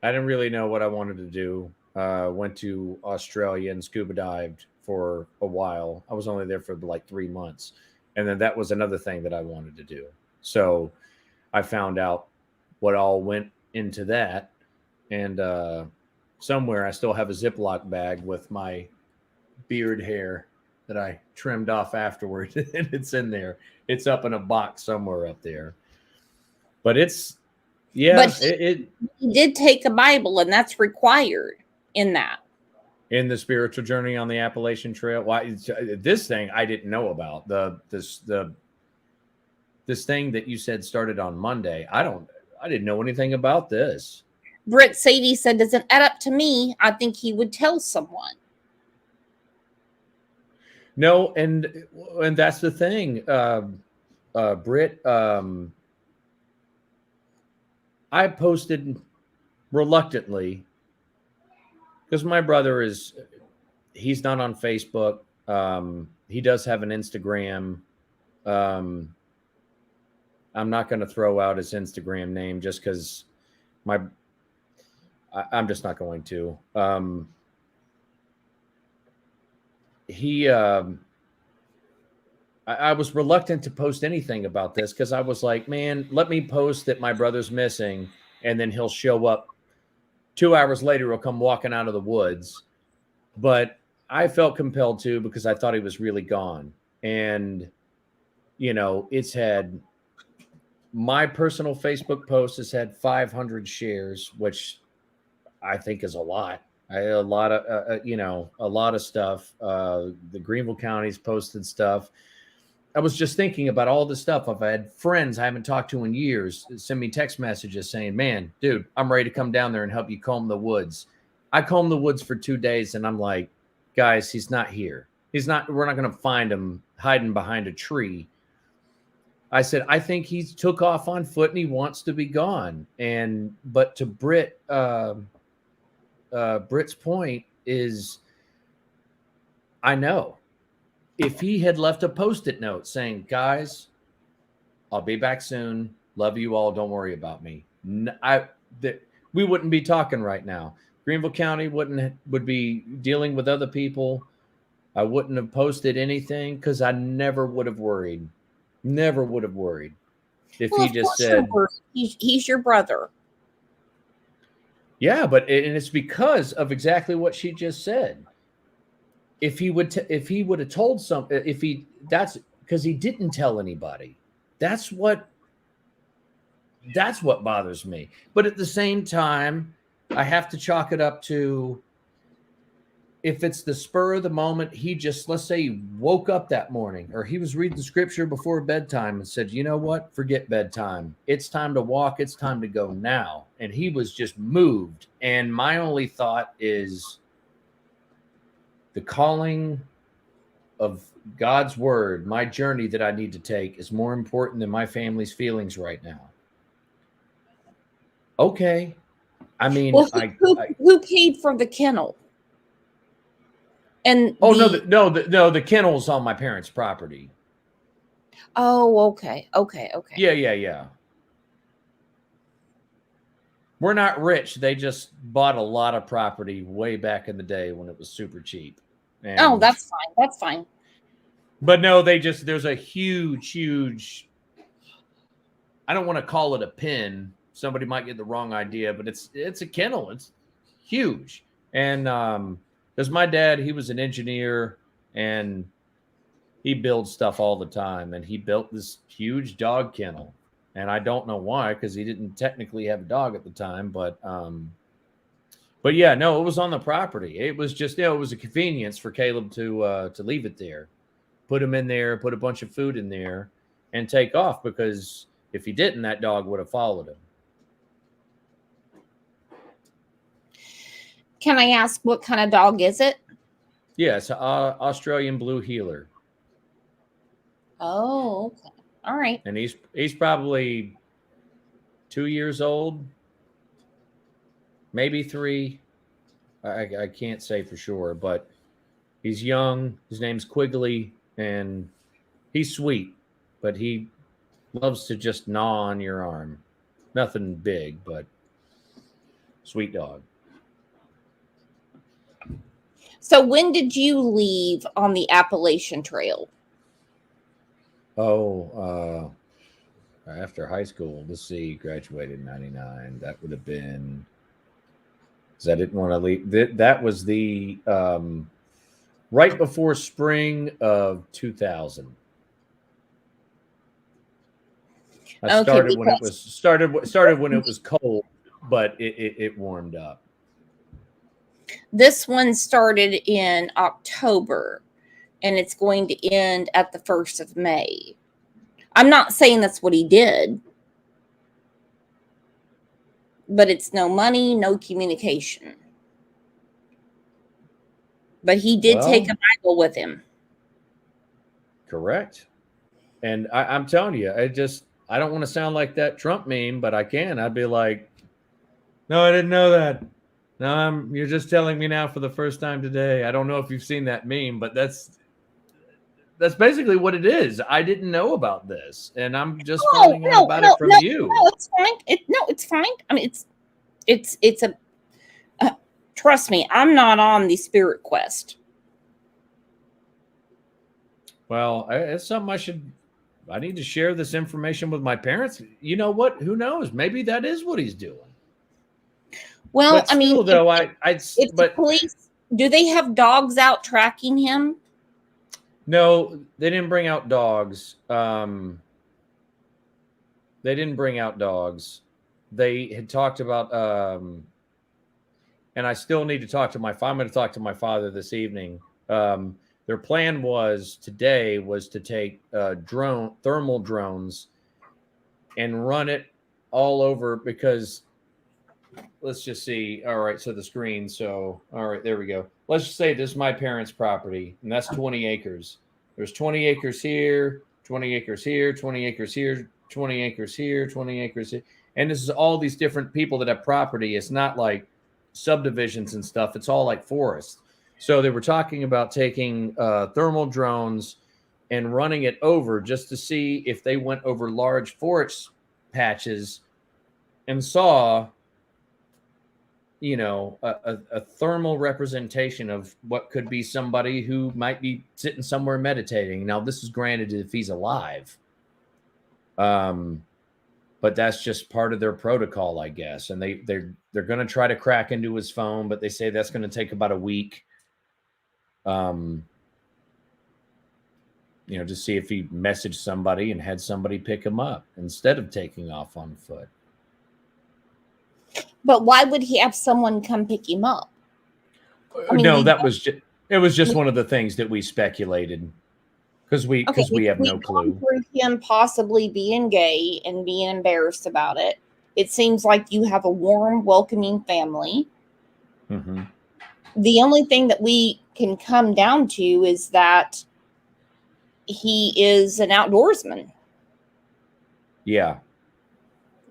didn't really know what I wanted to do. Went to Australia and scuba dived for a while. I was only there for like 3 months. And then that was another thing that I wanted to do. So I found out what all went into that. And somewhere I still have a Ziploc bag with my beard hair that I trimmed off afterward. And it's in there. It's up in a box somewhere up there. But it's, yeah. But he did take a Bible, and that's required in that. In the spiritual journey on the Appalachian Trail. Why this thing I didn't know about. This thing that you said started on Monday. I didn't know anything about this. Britt Sadie said, doesn't add up to me. I think he would tell someone. No, and that's the thing. Britt, I posted reluctantly because my brother he's not on Facebook. He does have an Instagram. I'm not going to throw out his Instagram name just because I'm just not going to. I was reluctant to post anything about this because I was like, man, let me post that my brother's missing and then he'll show up 2 hours later. He'll come walking out of the woods. But I felt compelled to because I thought he was really gone. And, you know, it's had my personal Facebook post has had 500 shares, which I think is a lot. A lot of stuff. The Greenville County's posted stuff. I was just thinking about all the stuff. I've had friends I haven't talked to in years send me text messages saying, man, dude, I'm ready to come down there and help you comb the woods. I combed the woods for 2 days and I'm like, guys, he's not here. We're not going to find him hiding behind a tree. I said, I think he took off on foot and he wants to be gone. But to Britt's point is, I know if he had left a Post-it note saying, guys, I'll be back soon. Love you all. Don't worry about me. We wouldn't be talking right now. Greenville County would be dealing with other people. I wouldn't have posted anything because I never would have worried. Never would have worried if he just said, he's your brother. Yeah, but it's because of exactly what she just said. If he would have told that's because he didn't tell anybody. That's what bothers me. But at the same time, I have to chalk it up to if it's the spur of the moment, let's say he woke up that morning or he was reading scripture before bedtime and said, you know what? Forget bedtime. It's time to walk. It's time to go now. And he was just moved. And my only thought is the calling of God's word, my journey that I need to take is more important than my family's feelings right now. Okay. I mean, well, who paid for the kennel? And the kennel's on my parents' property. Oh, okay. Yeah. We're not rich. They just bought a lot of property way back in the day when it was super cheap. And, that's fine. That's fine. But no, there's a huge, I don't want to call it a pen. Somebody might get the wrong idea, but it's a kennel. It's huge. And because my dad, he was an engineer and he builds stuff all the time. And he built this huge dog kennel. And I don't know why, because he didn't technically have a dog at the time. But yeah, no, it was on the property. It was just, it was a convenience for Caleb to leave it there, put him in there, put a bunch of food in there, and take off. Because if he didn't, that dog would have followed him. Can I ask what kind of dog is it? Yeah, it's an Australian Blue Heeler. Oh, okay. All right. And he's probably 2 years old, maybe 3. I can't say for sure, but he's young. His name's Quigley, and he's sweet, but he loves to just gnaw on your arm. Nothing big, but sweet dog. So when did you leave on the Appalachian Trail? Oh, after high school. Let's see, graduated in 99. That would have been, because I didn't want to leave. That was the right before spring of 2000. I started when it was started when it was cold, but it warmed up. This one started in October, and it's going to end at the 1st of May. I'm not saying that's what he did, but it's no money, no communication. But he did take a Bible with him. Correct. And I'm telling you, I don't want to sound like that Trump meme, but I can. I'd be like, no, I didn't know that. No, you're just telling me now for the first time today. I don't know if you've seen that meme, but that's basically what it is. I didn't know about this, and I'm just finding out about it from you. No, it's fine. It's fine. I mean, it's a. Trust me, I'm not on the Spirit Quest. Well, it's something I need to share this information with my parents. You know what? Who knows? Maybe that is what he's doing. Well, But I mean, still, though, if the but police, do they have dogs out tracking him? no, they didn't bring out dogs. They didn't bring out dogs. They had talked about, and I still need to talk to my. I'm going to talk to my father this evening. Their plan was today was to take thermal drones and run it all over, because let's just see. All right, so the screen. So all right, there we go. Let's just say this is my parents' property, and that's 20 acres. There's 20 acres here, 20 acres here, 20 acres here, 20 acres here, 20 acres here. And this is all these different people that have property. It's not like subdivisions and stuff. It's all like forest. So they were talking about taking thermal drones and running it over just to see if they went over large forest patches and saw, you know, a thermal representation of what could be somebody who might be sitting somewhere meditating. Now, this is granted if he's alive. But that's just part of their protocol, I guess. And they're going to try to crack into his phone, but they say that's going to take about a week. You know, to see if he messaged somebody and had somebody pick him up instead of taking off on foot. But why would he have someone come pick him up? I mean, No, that was just, it was just one of the things that we speculated because we have no clue. Through him possibly being gay and being embarrassed about it. It seems like you have a warm, welcoming family. Mm-hmm. The only thing that we can come down to is that he is an outdoorsman. Yeah.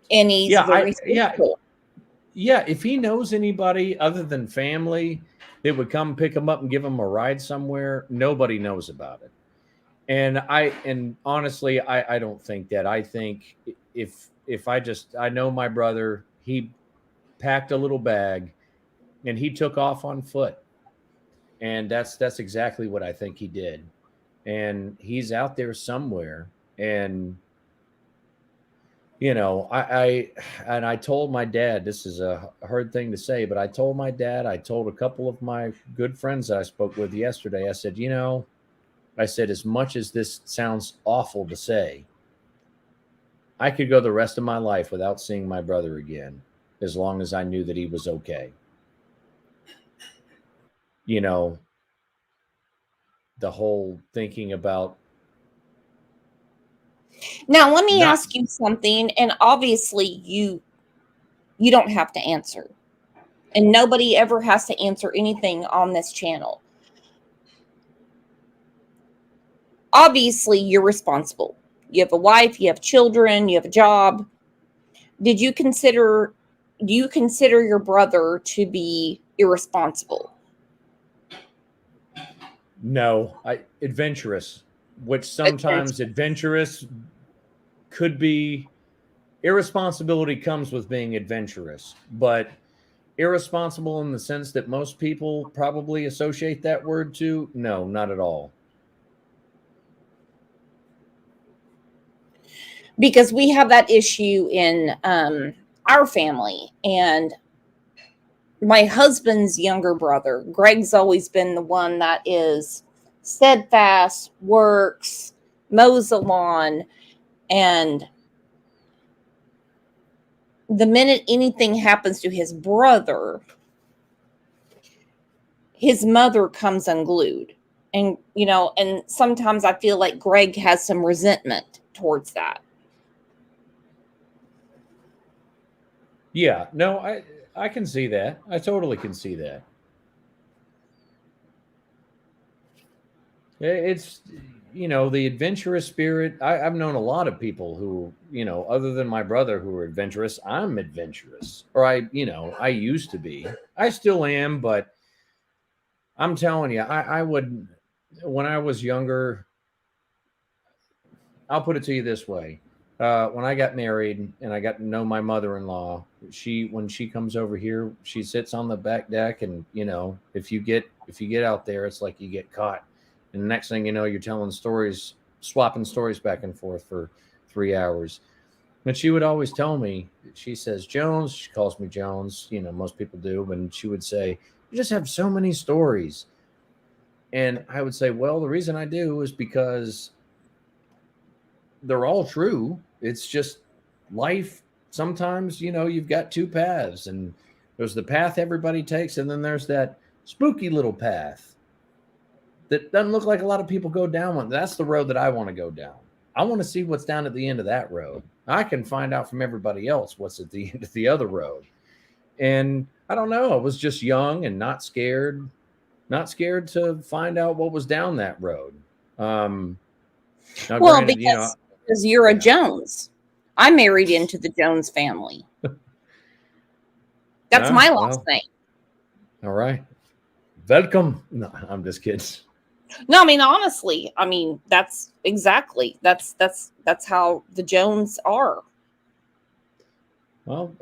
And he's very spiritual. Yeah, if he knows anybody other than family that would come pick him up and give him a ride somewhere, nobody knows about it. And honestly, I don't think that. I think if I know my brother, he packed a little bag and he took off on foot. And that's exactly what I think he did. And he's out there somewhere. And you know, I told my dad, this is a hard thing to say, but I told my dad, I told a couple of my good friends that I spoke with yesterday, I said, you know, I said, as much as this sounds awful to say, I could go the rest of my life without seeing my brother again, as long as I knew that he was okay. You know, the whole thinking about. Now, let me ask you something, and obviously you don't have to answer, and nobody ever has to answer anything on this channel. Obviously, you're responsible. You have a wife, you have children, you have a job. Do you consider your brother to be irresponsible? No, adventurous, which sometimes adventurous could be. Irresponsibility comes with being adventurous, but irresponsible in the sense that most people probably associate that word to, no, not at all. Because we have that issue in our family, and my husband's younger brother, Greg's always been the one that is steadfast, works, mows the lawn, and the minute anything happens to his brother, his mother comes unglued. And, you know, and sometimes I feel like Greg has some resentment towards that. Yeah, no, I can see that. I totally can see that. It's, you know, the adventurous spirit. I've known a lot of people who, you know, other than my brother, who are adventurous. I'm adventurous, or I used to be. I still am, but I'm telling you, I would, when I was younger, I'll put it to you this way. When I got married and I got to know my mother-in-law, when she comes over here, she sits on the back deck, and you know, if you get out there, it's like you get caught, and the next thing you know, you're telling stories, swapping stories back and forth for 3 hours. And she would always tell me, she says, Jones, she calls me Jones, you know, most people do. And she would say, you just have so many stories. And I would say, well, the reason I do is because they're all true. It's just life. Sometimes, you know, you've got two paths, and there's the path everybody takes, and then there's that spooky little path that doesn't look like a lot of people go down one. That's the road that I want to go down. I want to see what's down at the end of that road. I can find out from everybody else what's at the end of the other road. And I don't know. I was just young and not scared to find out what was down that road. Now, Well, granted, you know, because you're a yeah. Jones. I married into the Jones family. That's Ah, my last well. name. All right. Welcome. No, I'm just kidding. No, I mean honestly, I mean that's how the Jones are. Well,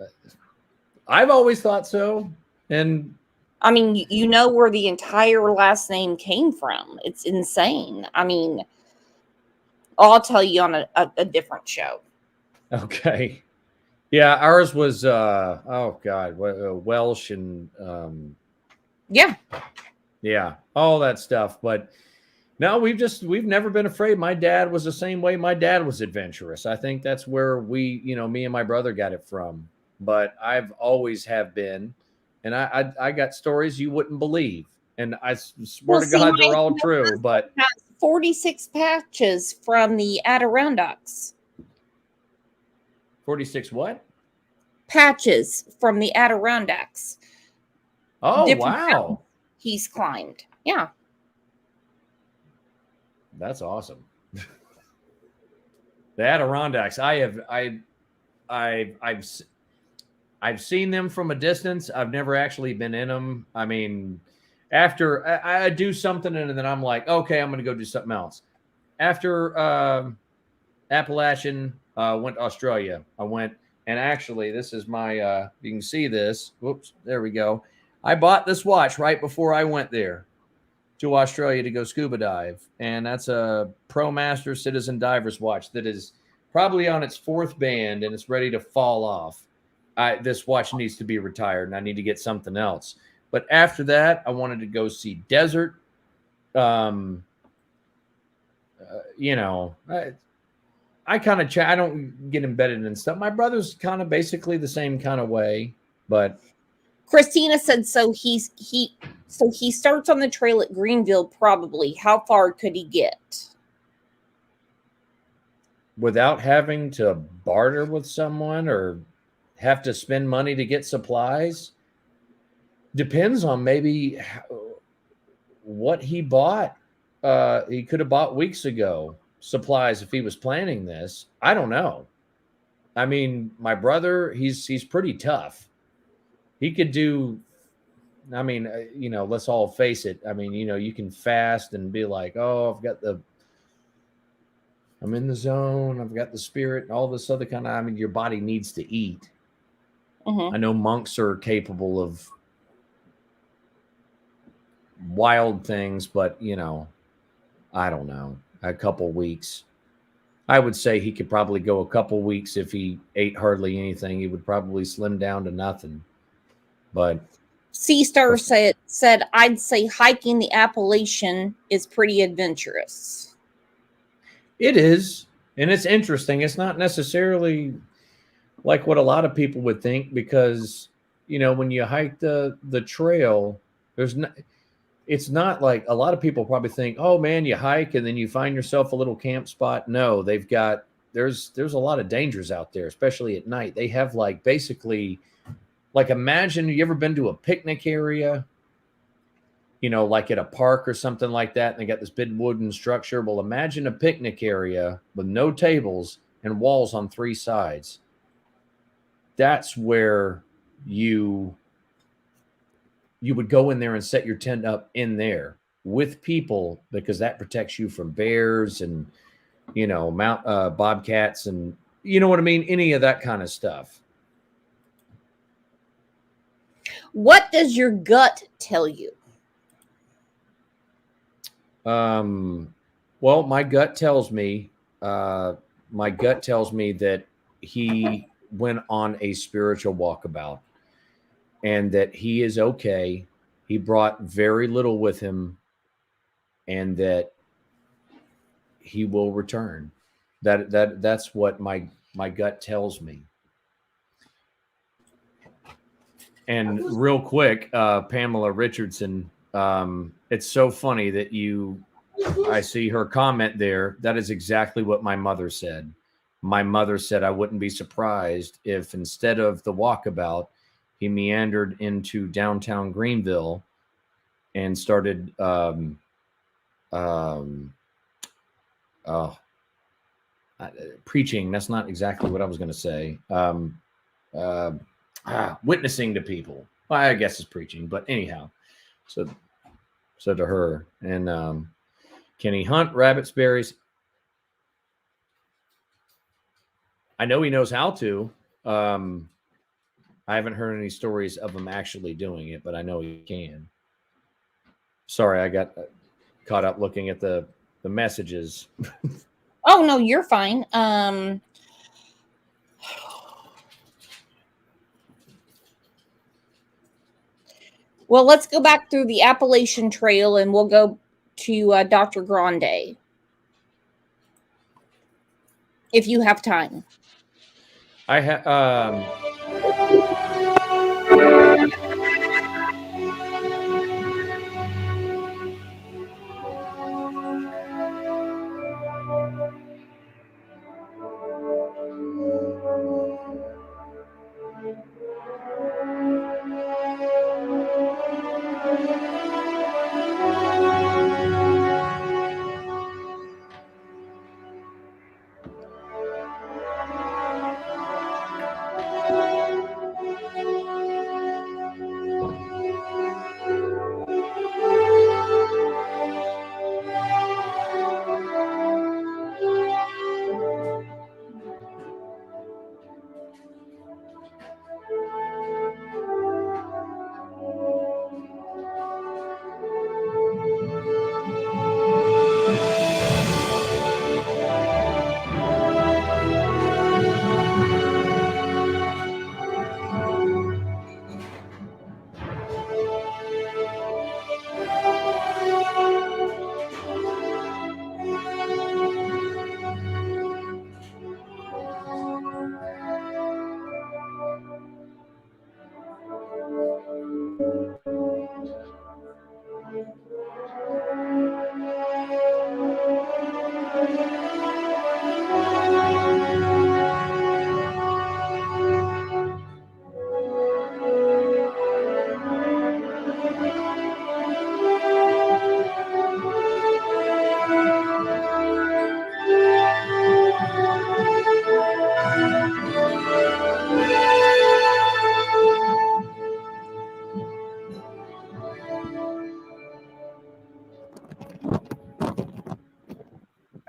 I've always thought so. And I mean, you know where the entire last name came from. It's insane. I mean, I'll tell you on a different show. okay. Yeah, ours was oh God, Welsh and Yeah. all that stuff. But no, we've never been afraid. My dad was the same way. My dad was adventurous. I think that's where me and my brother got it from. But I've always have been, and I got stories you wouldn't believe, and I swear to God they're all true. But 46 patches from the Adirondacks. 46 what? Patches from the Adirondacks. Oh, Different wow. mountains he's climbed. Yeah. That's awesome. The Adirondacks. I've seen them from a distance. I've never actually been in them. I mean, after I do something and then I'm like, okay, I'm going to go do something else. After Appalachian, went to Australia. I went, and actually, this is my. You can see this. Whoops, there we go. I bought this watch right before I went there to Australia to go scuba dive. And that's a ProMaster Citizen Divers watch that is probably on its 4th band and it's ready to fall off. This watch needs to be retired and I need to get something else. But after that, I wanted to go see desert. You know, I kind of I don't get embedded in stuff. My brother's kind of basically the same kind of way, but Christina said so he starts on the trail at Greenville probably. How far could he get? without having to barter with someone or have to spend money to get supplies, depends on maybe what he bought. He could have bought weeks ago supplies if he was planning this. I don't know. I mean, my brother, he's pretty tough. He could do, I mean, you know, let's all face it. I mean, you know, you can fast and be like, oh, I'm in the zone. I've got the spirit and all this other kind of, I mean, your body needs to eat. Mm-hmm. I know monks are capable of wild things, but, you know, I don't know, a couple weeks. I would say he could probably go a couple weeks if he ate hardly anything. He would probably slim down to nothing. But Sea Star said I'd say hiking the Appalachian is pretty adventurous. it is, and it's interesting. It's not necessarily like what a lot of people would think, because, you know, when you hike the trail, it's not like a lot of people probably think, oh man, you hike and then you find yourself a little camp spot. No, there's a lot of dangers out there, especially at night. They have like basically, like, imagine, you ever been to a picnic area, you know, like at a park or something like that, and they got this big wooden structure. Well, imagine a picnic area with no tables and walls on 3 sides. That's where you would go in there and set your tent up in there with people, because that protects you from bears and, you know, bobcats and, you know what I mean? Any of that kind of stuff. What does your gut tell you? Well, my gut tells me that he went on a spiritual walkabout and that he is okay. He brought very little with him and that he will return. That's what my gut tells me. And real quick, Pamela Richardson, it's so funny that I see her comment there. That is exactly what my mother said. My mother said I wouldn't be surprised if instead of the walkabout, he meandered into downtown Greenville and started preaching. That's not exactly what I was going to say. Witnessing to people. Well, I guess it's preaching, but anyhow. So to her. And can he hunt rabbits, berries? I know he knows how to. I haven't heard any stories of him actually doing it, but I know he can. Sorry, I got caught up looking at the messages. Oh, no, you're fine. Well, let's go back through the Appalachian Trail and we'll go to Dr. Grande. If you have time. I have.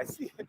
I see it.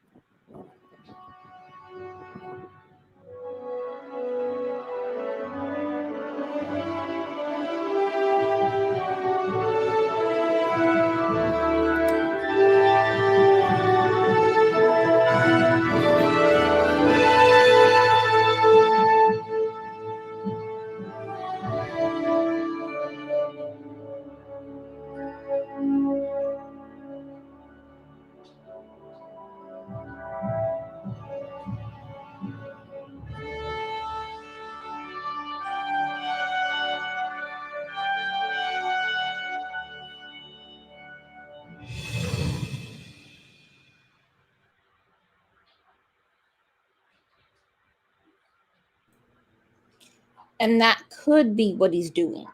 And that could be what he's doing.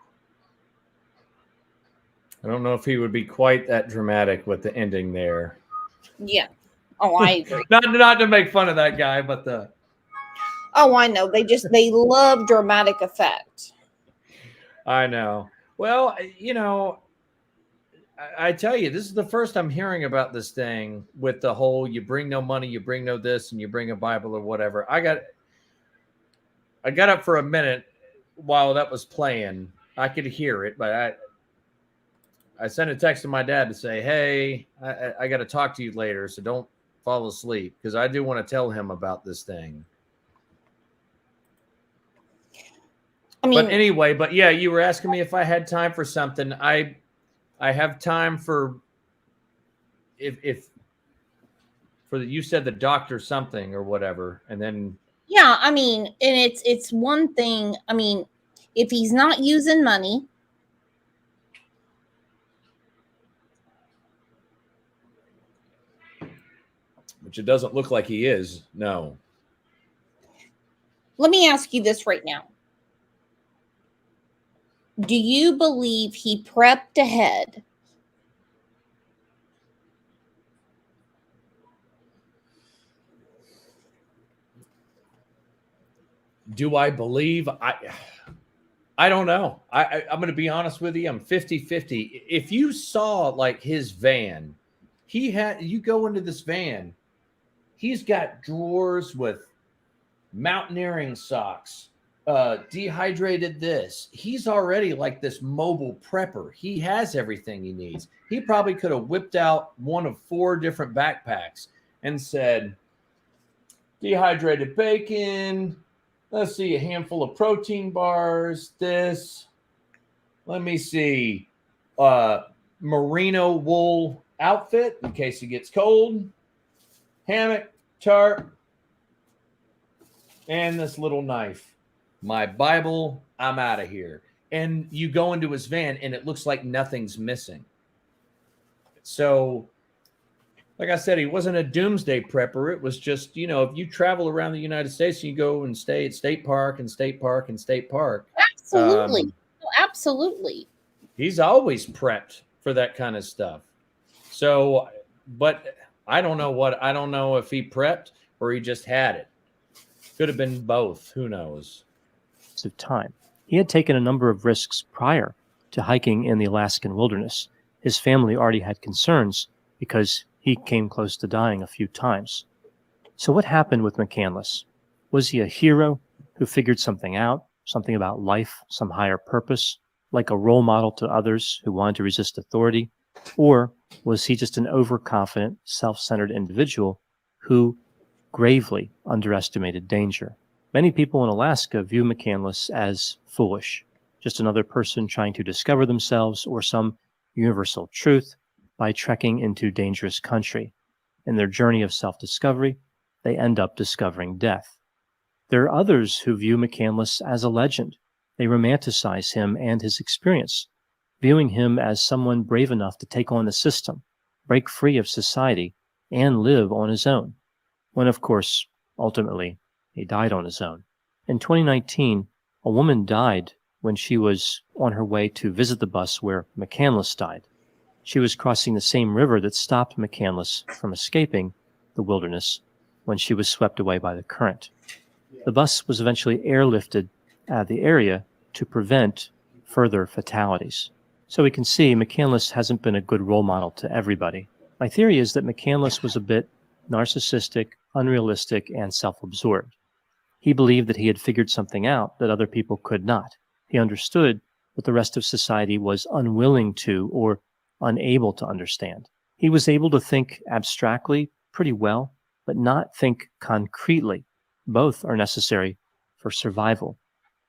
I don't know if he would be quite that dramatic with the ending there. Yeah. Oh, I agree. not to make fun of that guy, but the. Oh, I know. They love dramatic effect. I know. Well, I tell you, this is the first I'm hearing about this thing with the whole you bring no money, you bring no this, and you bring a Bible or whatever. I got up for a minute while that was playing. I could hear it, but I sent a text to my dad to say, hey, I got to talk to you later, so don't fall asleep, because I do want to tell him about this thing. I mean, But anyway, but yeah, you were asking me if I had time for something. I have time for if for the, you said the doctor something or whatever, and then yeah, I mean, and it's one thing. I mean, if he's not using money, which it doesn't look like he is. No. let me ask you this right now. Do you believe he prepped ahead? Do I believe? I don't know. I'm going to be honest with you. I'm 50-50. If you saw like his van, you go into this van, he's got drawers with mountaineering socks, dehydrated this. He's already like this mobile prepper. He has everything he needs. He probably could have whipped out one of 4 different backpacks and said, dehydrated bacon, let's see, a handful of protein bars, this, let me see, merino wool outfit in case it gets cold, hammock, tarp, and this little knife. My Bible, I'm out of here. And you go into his van and it looks like nothing's missing. So, like I said, he wasn't a doomsday prepper. It was just, if you travel around the United States, you go and stay at State Park and State Park and State Park. Absolutely. Absolutely. He's always prepped for that kind of stuff. So, but I don't know if he prepped or he just had it. Could have been both. Who knows? Of time. He had taken a number of risks prior to hiking in the Alaskan wilderness. His family already had concerns because he came close to dying a few times. So what happened with McCandless? Was he a hero who figured something out, something about life, some higher purpose, like a role model to others who wanted to resist authority? Or was he just an overconfident, self-centered individual who gravely underestimated danger? Many people in Alaska view McCandless as foolish, just another person trying to discover themselves or some universal truth by trekking into dangerous country. In their journey of self-discovery, they end up discovering death. There are others who view McCandless as a legend. They romanticize him and his experience, viewing him as someone brave enough to take on the system, break free of society, and live on his own, when, of course, ultimately, he died on his own. In 2019, a woman died when she was on her way to visit the bus where McCandless died. She was crossing the same river that stopped McCandless from escaping the wilderness when she was swept away by the current. The bus was eventually airlifted out of the area to prevent further fatalities. So we can see McCandless hasn't been a good role model to everybody. My theory is that McCandless was a bit narcissistic, unrealistic, and self-absorbed. He believed that he had figured something out that other people could not. He understood what the rest of society was unwilling to or unable to understand. He was able to think abstractly pretty well, but not think concretely. Both are necessary for survival.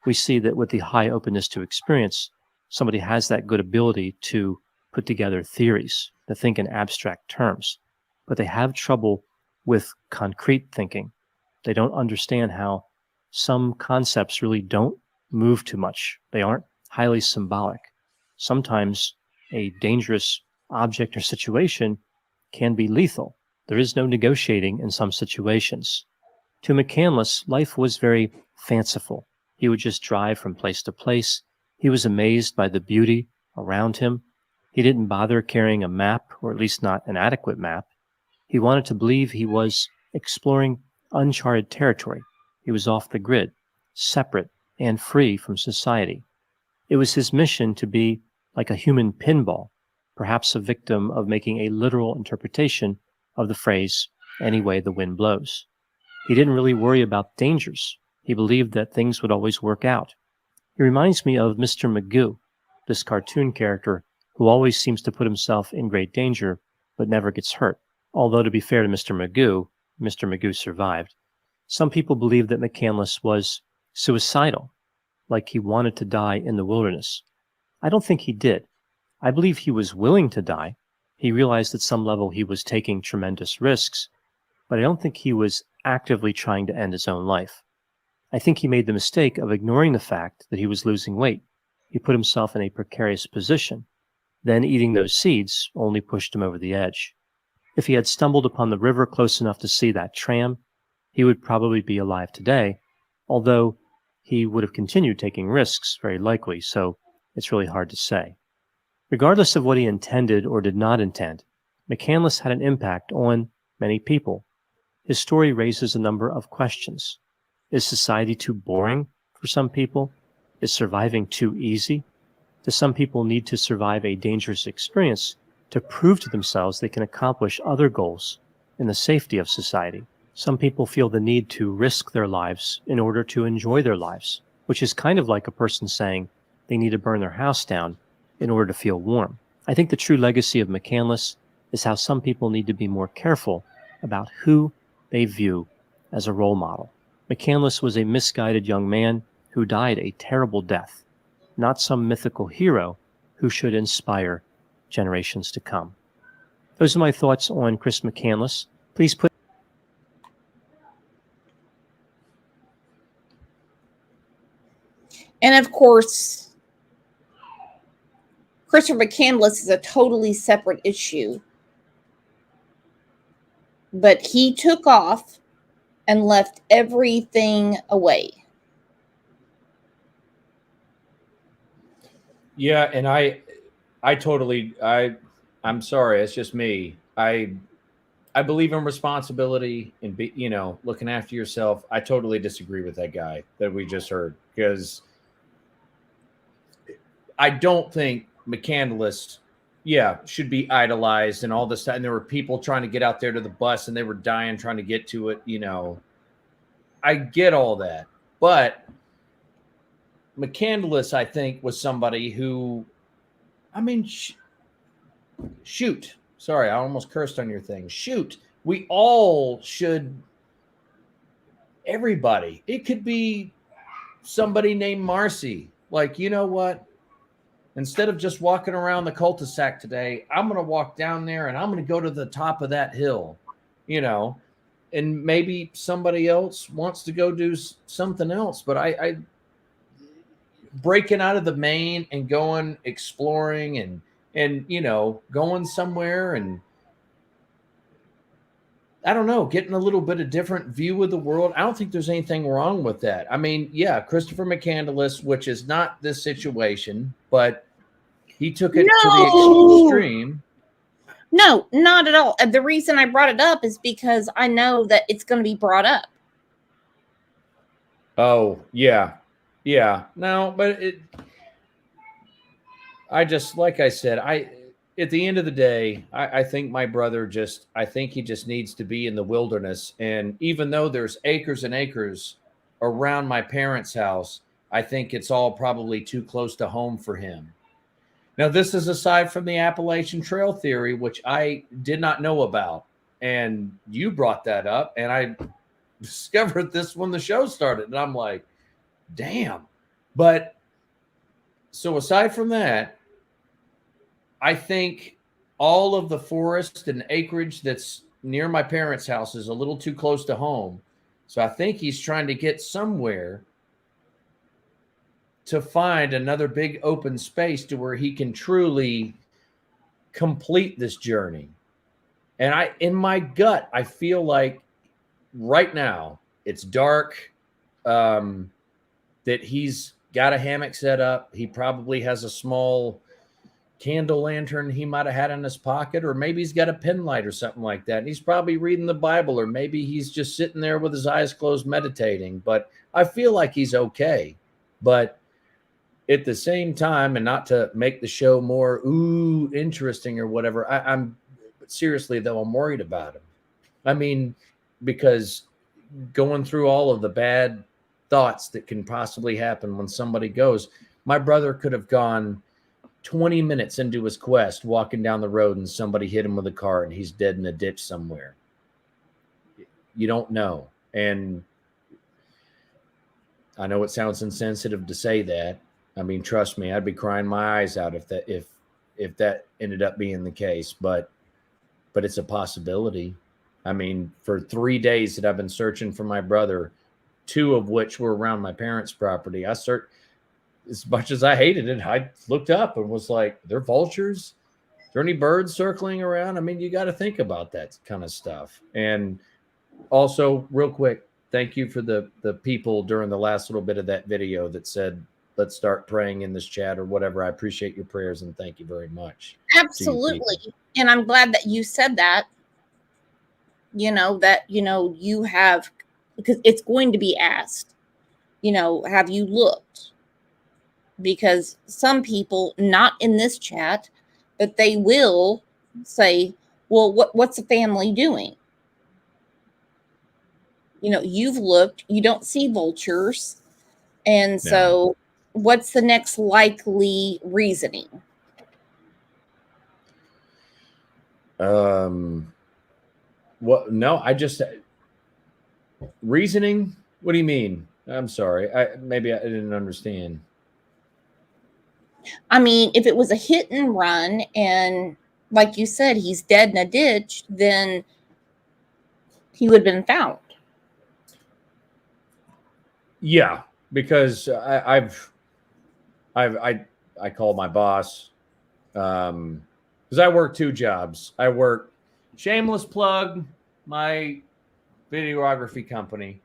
We see that with the high openness to experience, somebody has that good ability to put together theories, to think in abstract terms, but they have trouble with concrete thinking. They don't understand how some concepts really don't move too much. They aren't highly symbolic. Sometimes a dangerous object or situation can be lethal. There is no negotiating in some situations. To McCandless, life was very fanciful. He would just drive from place to place. He was amazed by the beauty around him. He didn't bother carrying a map, or at least not an adequate map. He wanted to believe he was exploring uncharted territory. He was off the grid, separate and free from society. It was his mission to be like a human pinball, perhaps a victim of making a literal interpretation of the phrase, "any way the wind blows." He didn't really worry about dangers. He believed that things would always work out. He reminds me of Mr. Magoo, this cartoon character who always seems to put himself in great danger but never gets hurt. Although, to be fair to Mr. Magoo survived. Some people believe that McCandless was suicidal. like he wanted to die in the wilderness. I don't think he did. I believe he was willing to die. He realized at some level he was taking tremendous risks, but I don't think he was actively trying to end his own life. I think he made the mistake of ignoring the fact that he was losing weight. He put himself in a precarious position. Then eating those seeds only pushed him over the edge. If he had stumbled upon the river close enough to see that tram, he would probably be alive today, although he would have continued taking risks, very likely, so it's really hard to say. Regardless of what he intended or did not intend, McCandless had an impact on many people. His story raises a number of questions. Is society too boring for some people? Is surviving too easy? Do some people need to survive a dangerous experience to prove to themselves they can accomplish other goals in the safety of society? Some people feel the need to risk their lives in order to enjoy their lives, which is kind of like a person saying they need to burn their house down in order to feel warm. I think the true legacy of McCandless is how some people need to be more careful about who they view as a role model. McCandless was a misguided young man who died a terrible death, not some mythical hero who should inspire generations to come. Those are my thoughts on Chris McCandless. Please put And of course, Christopher McCandless is a totally separate issue. But he took off and left everything away. Yeah, and I'm sorry, it's just me. I believe in responsibility and looking after yourself. I totally disagree with that guy that we just heard, because I don't think McCandless, should be idolized and all this stuff. And there were people trying to get out there to the bus and they were dying trying to get to it. I get all that, but McCandless, I think, was somebody who, shoot. Sorry, I almost cursed on your thing. Shoot. We all should, everybody. It could be somebody named Marcy. Like, you know what? Instead of just walking around the cul-de-sac today, I'm going to walk down there and I'm going to go to the top of that hill, and maybe somebody else wants to go do something else. But I breaking out of the main and going exploring and going somewhere, and I don't know, getting a little bit of different view of the world. I don't think there's anything wrong with that. Christopher McCandless, which is not this situation, but he took it to the extreme. No, not at all. The reason I brought it up is because I know that it's going to be brought up. Oh, yeah. Yeah. No, but like I said, at the end of the day, I think my brother I think he just needs to be in the wilderness. And even though there's acres and acres around my parents' house, I think it's all probably too close to home for him. Now, this is aside from the Appalachian Trail theory, which I did not know about. And you brought that up, and I discovered this when the show started. And I'm like, damn. But so aside from that, I think all of the forest and acreage that's near my parents' house is a little too close to home. So I think he's trying to get somewhere to find another big open space to where he can truly complete this journey. And in my gut, I feel like right now it's dark, that he's got a hammock set up. He probably has a small candle lantern he might have had in his pocket, or maybe he's got a pen light or something like that. And he's probably reading the Bible, or maybe he's just sitting there with his eyes closed meditating. But I feel like he's okay. But at the same time, and not to make the show more interesting or whatever, I'm seriously though, I'm worried about him. Because going through all of the bad thoughts that can possibly happen when somebody goes, my brother could have gone 20 minutes into his quest walking down the road and somebody hit him with a car and he's dead in a ditch somewhere. You don't know. And I know it sounds insensitive to say that. I mean, trust me, I'd be crying my eyes out if that ended up being the case. But it's a possibility. I mean, for 3 days that I've been searching for my brother, 2 of which were around my parents' property, I searched. As much as I hated it, I looked up and was like, "They're vultures. Are there any birds circling around?" I mean, you got to think about that kind of stuff. And also, real quick, thank you for the people during the last little bit of that video that said, "Let's start praying in this chat," or whatever. I appreciate your prayers and thank you very much. Absolutely. And I'm glad that you said that. You have, because it's going to be asked, have you looked? Because some people, not in this chat, but they will say, well, what's the family doing? You've looked, you don't see vultures. And so what's the next likely reasoning? Well, no, I just reasoning. What do you mean? I'm sorry. Maybe I didn't understand. I mean, if it was a hit and run and like you said, he's dead in a ditch, then he would have been found. Yeah, because I call my boss because I work 2 jobs. I work, shameless plug, my videography company,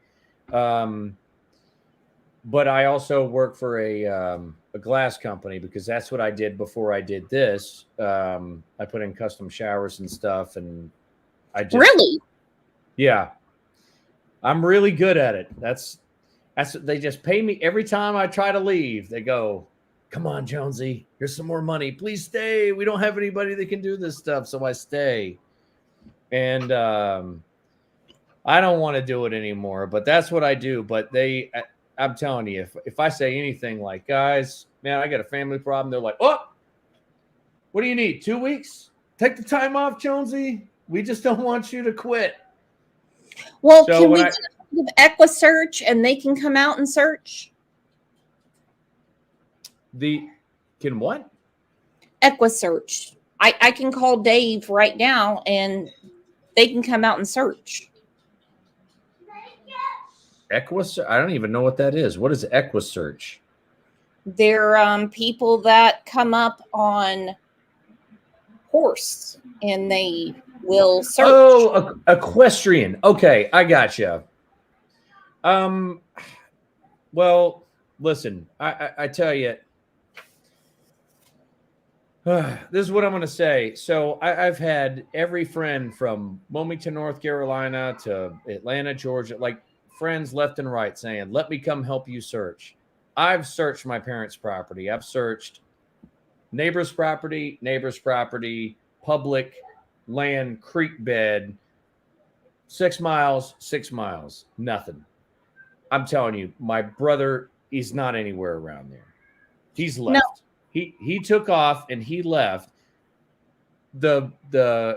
but I also work for a glass company because that's what I did before I did this. I put in custom showers and stuff, and I just Really? Yeah, I'm really good at it. That's they just pay me every time I try to leave. They go, "Come on, Jonesy, here's some more money. Please stay. We don't have anybody that can do this stuff." So I stay. And I don't want to do it anymore, but that's what I do. But I'm telling you, if I say anything like, "Guys, man, I got a family problem," they're like, "Oh, what do you need? 2 weeks? Take the time off, Jonesy. We just don't want you to quit." Well, so can we get EquiSearch and they can come out and search? Can what? EquiSearch. I can call Dave right now and they can come out and search. EquiSearch? I don't even know what that is. What is EquiSearch? They're people that come up on horse and they will search. Oh, equestrian. Okay, I gotcha. Well, listen, I tell you, this is what I'm going to say. So I've had every friend from Wilmington, North Carolina to Atlanta, Georgia, like friends left and right saying, "Let me come help you search." I've searched my parents' property. I've searched neighbor's property, public land, creek bed, 6 miles, nothing. I'm telling you, my brother is not anywhere around there. He's left. No. He took off and he left. The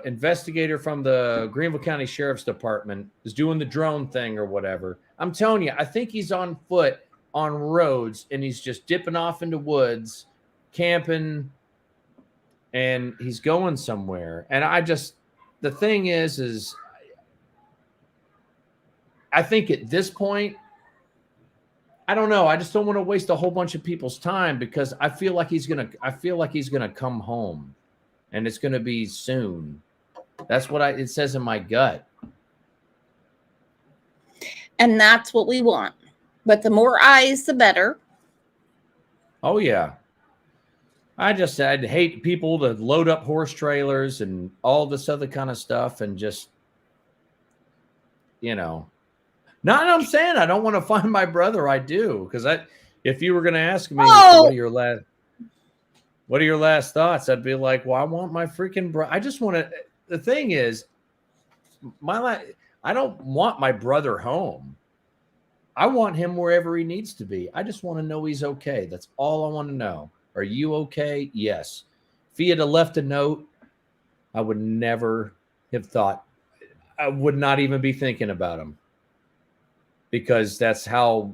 investigator from the Greenville County Sheriff's Department is doing the drone thing or whatever. I'm telling you, I think he's on foot on roads and he's just dipping off into woods, camping, and he's going somewhere. And the thing is I think at this point, I don't know. I just don't want to waste a whole bunch of people's time because I feel like he's gonna come home, and it's gonna be soon. That's what it says in my gut. And that's what we want. But the more eyes, the better. Oh yeah. I'd hate people to load up horse trailers and all this other kind of stuff and just, Not I'm saying I don't want to find my brother. I do, because if you were going to ask me what are your last thoughts, I'd be like, well, I want my freaking brother. I just want to. The thing is, I don't want my brother home. I want him wherever he needs to be. I just want to know he's okay. That's all I want to know. Are you okay? Yes. If he had left a note, I would never have thought. I would not even be thinking about him. Because that's how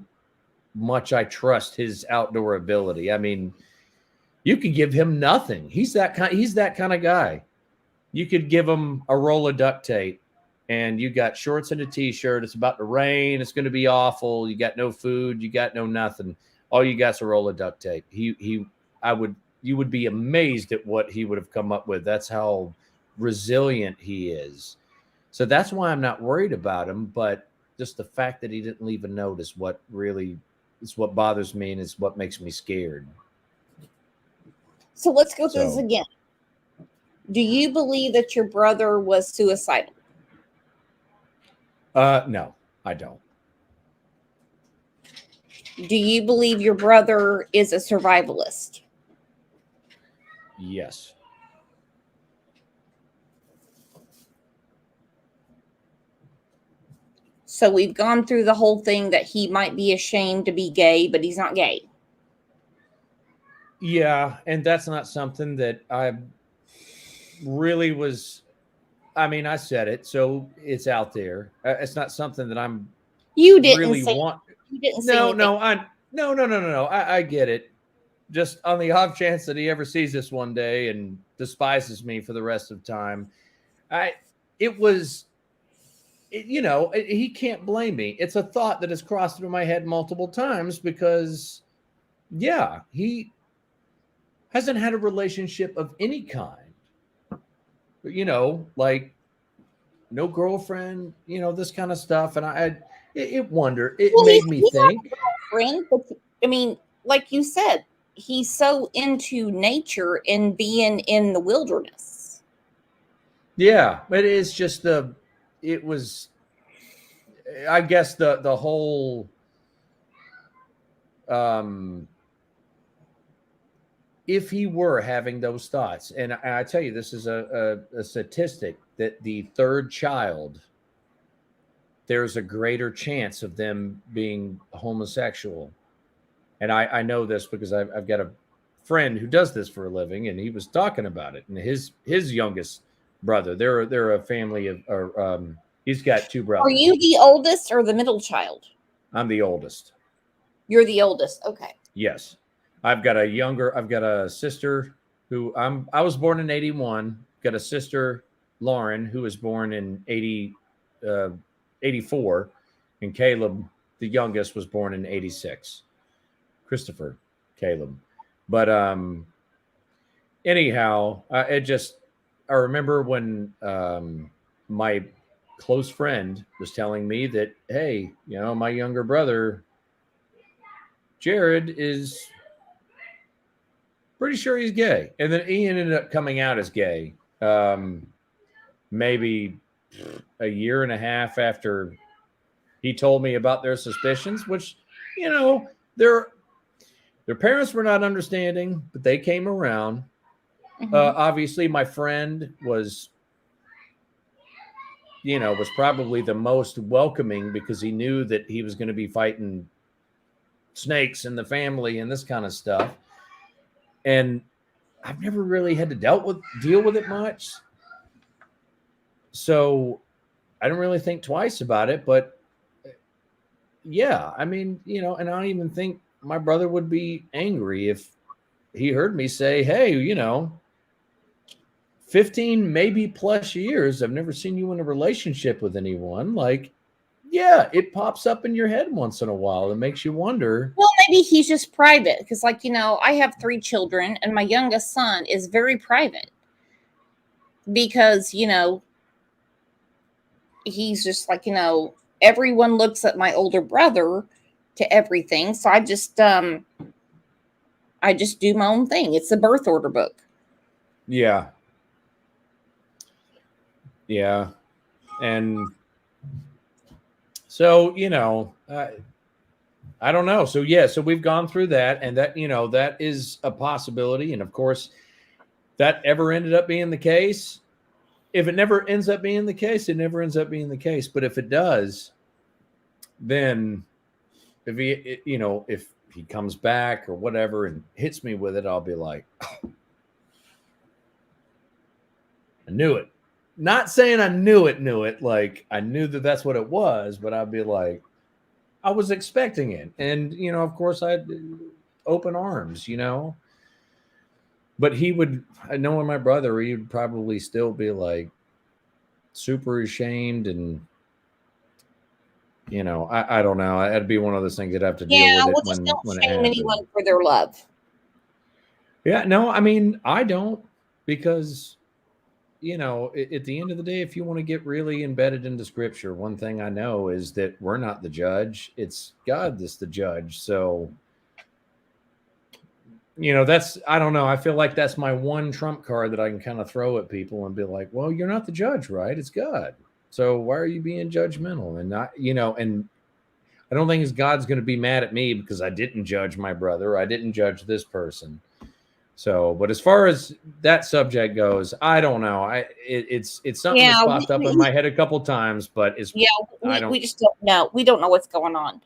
much I trust his outdoor ability. I mean, you could give him nothing. He's that kind of guy. You could give him a roll of duct tape and you got shorts and a t-shirt. It's about to rain. It's going to be awful. You got no food. You got no nothing. All you got's a roll of duct tape. You would be amazed at what he would have come up with. That's how resilient he is. So that's why I'm not worried about him. But just the fact that he didn't leave a note is what bothers me and is what makes me scared. So let's go through this again. Do you believe that your brother was suicidal? No, I don't. Do you believe your brother is a survivalist? Yes. So we've gone through the whole thing that he might be ashamed to be gay, but he's not gay. Yeah, and that's not something that I really was. I mean, I said it, so it's out there. It's not something that I'm. You didn't really say. Want. You didn't say. No. I get it. Just on the off chance that he ever sees this one day and despises me for the rest of time, he can't blame me. It's a thought that has crossed through my head multiple times because, yeah, he hasn't had a relationship of any kind. Like no girlfriend, this kind of stuff. And it made me think. Friend, but I mean, like you said, he's so into nature and being in the wilderness. Yeah, it is just I guess the whole if he were having those thoughts, and I tell you, this is a statistic that the third child, there's a greater chance of them being homosexual. And I know this because I've got a friend who does this for a living, and he was talking about it. And his youngest brother, they're a family of, he's got two brothers. Are you the oldest or the middle child? I'm the oldest. You're the oldest. Okay. Yes. I've got a sister who I was born in 81. Got a sister, Lauren, who was born in 84. And Caleb, the youngest, was born in 86. Christopher, Caleb. But anyhow, I remember when my close friend was telling me that, hey, my younger brother, Jared, is pretty sure he's gay. And then Ian ended up coming out as gay maybe a year and a half after he told me about their suspicions, which, their parents were not understanding, but they came around. Mm-hmm. Obviously, my friend was probably the most welcoming because he knew that he was going to be fighting snakes in the family and this kind of stuff. And I've never really had to deal with it much. So I don't really think twice about it, but yeah, I mean, and I don't even think my brother would be angry if he heard me say, hey, 15 maybe plus years, I've never seen you in a relationship with anyone. Like, yeah, it pops up in your head once in a while. It makes you wonder. Well, maybe he's just private because, I have 3 children and my youngest son is very private because, he's just everyone looks at my older brother to everything. So I just do my own thing. It's a birth order book. Yeah. Yeah. And so, I don't know. So, yeah, so we've gone through that, and that, that is a possibility. And of course, that ever ended up being the case. If it never ends up being the case, it never ends up being the case. But if it does, then if he comes back or whatever and hits me with it, I'll be like, oh, I knew it. Not saying I knew it. Like I knew that that's what it was, but I'd be like, I was expecting it. And, of course I had open arms, but knowing my brother, he would probably still be like super ashamed. And, I don't know. That'd be one of those things that have to deal Yeah, with well, it just don't when it shame happens. anyone for their love. Yeah, no, I mean, I don't, because, at the end of the day, if you want to get really embedded into scripture, one thing I know is that we're not the judge. It's God that's the judge. So, I don't know. I feel like that's my one trump card that I can kind of throw at people and be like, well, you're not the judge, right? It's God. So why are you being judgmental? And not, and I don't think God's going to be mad at me because I didn't judge my brother. I didn't judge this person. So, but as far as that subject goes, I don't know. It's something that's popped up in my head a couple times, but we just don't know. We don't know what's going on,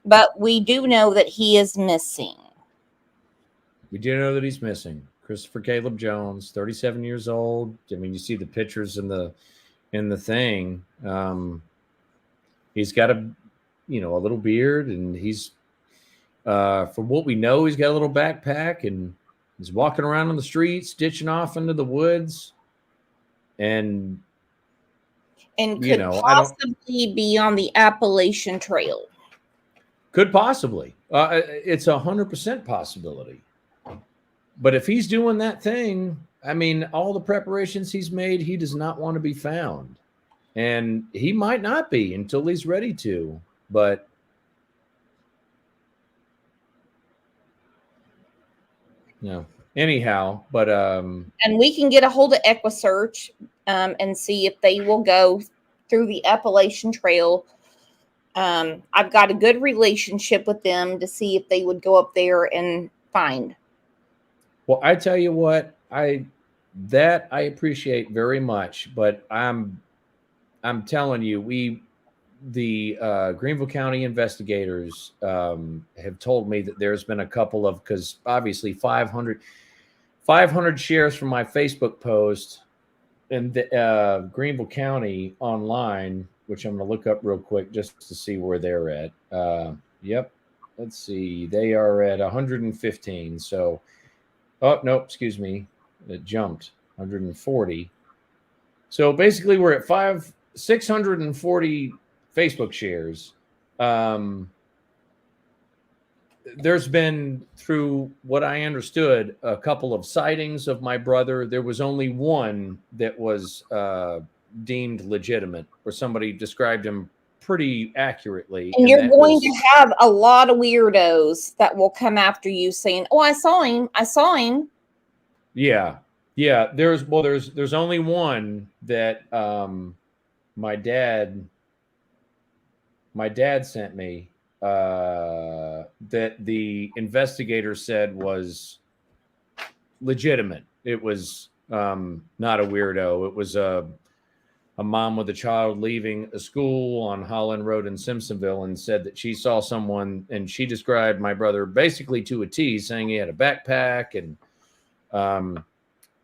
but we do know that he is missing. We do know that he's missing. Christopher Caleb Jones, 37 years old. I mean, you see the pictures in the thing. He's got a little beard, and he's from what we know, he's got a little backpack, and he's walking around on the streets, ditching off into the woods, and could possibly be on the Appalachian Trail. Could possibly. It's 100% possibility. But if he's doing that thing, I mean, all the preparations he's made, he does not want to be found. And he might not be until he's ready to. But no. Anyhow, but and we can get a hold of EquiSearch and see if they will go through the Appalachian Trail. I've got a good relationship with them to see if they would go up there and find. Well, I tell you what, I appreciate very much, but I'm telling you, the Greenville County investigators have told me that there's been a couple of, because obviously 500 shares from my Facebook post in the Greenville County online, which I'm going to look up real quick just to see where they're at. Yep. Let's see. They are at 115. So, oh, no, excuse me. It jumped 140. So basically we're at 640 Facebook shares. There's been, through what I understood, a couple of sightings of my brother. There was only one that was deemed legitimate, where somebody described him pretty accurately. And you're going to have a lot of weirdos that will come after you saying, "Oh, I saw him. Yeah. There's only one that my dad sent me that the investigator said was legitimate. It was not a weirdo. It was a mom with a child leaving a school on Holland Road in Simpsonville, and said that she saw someone, and she described my brother basically to a T, saying he had a backpack, and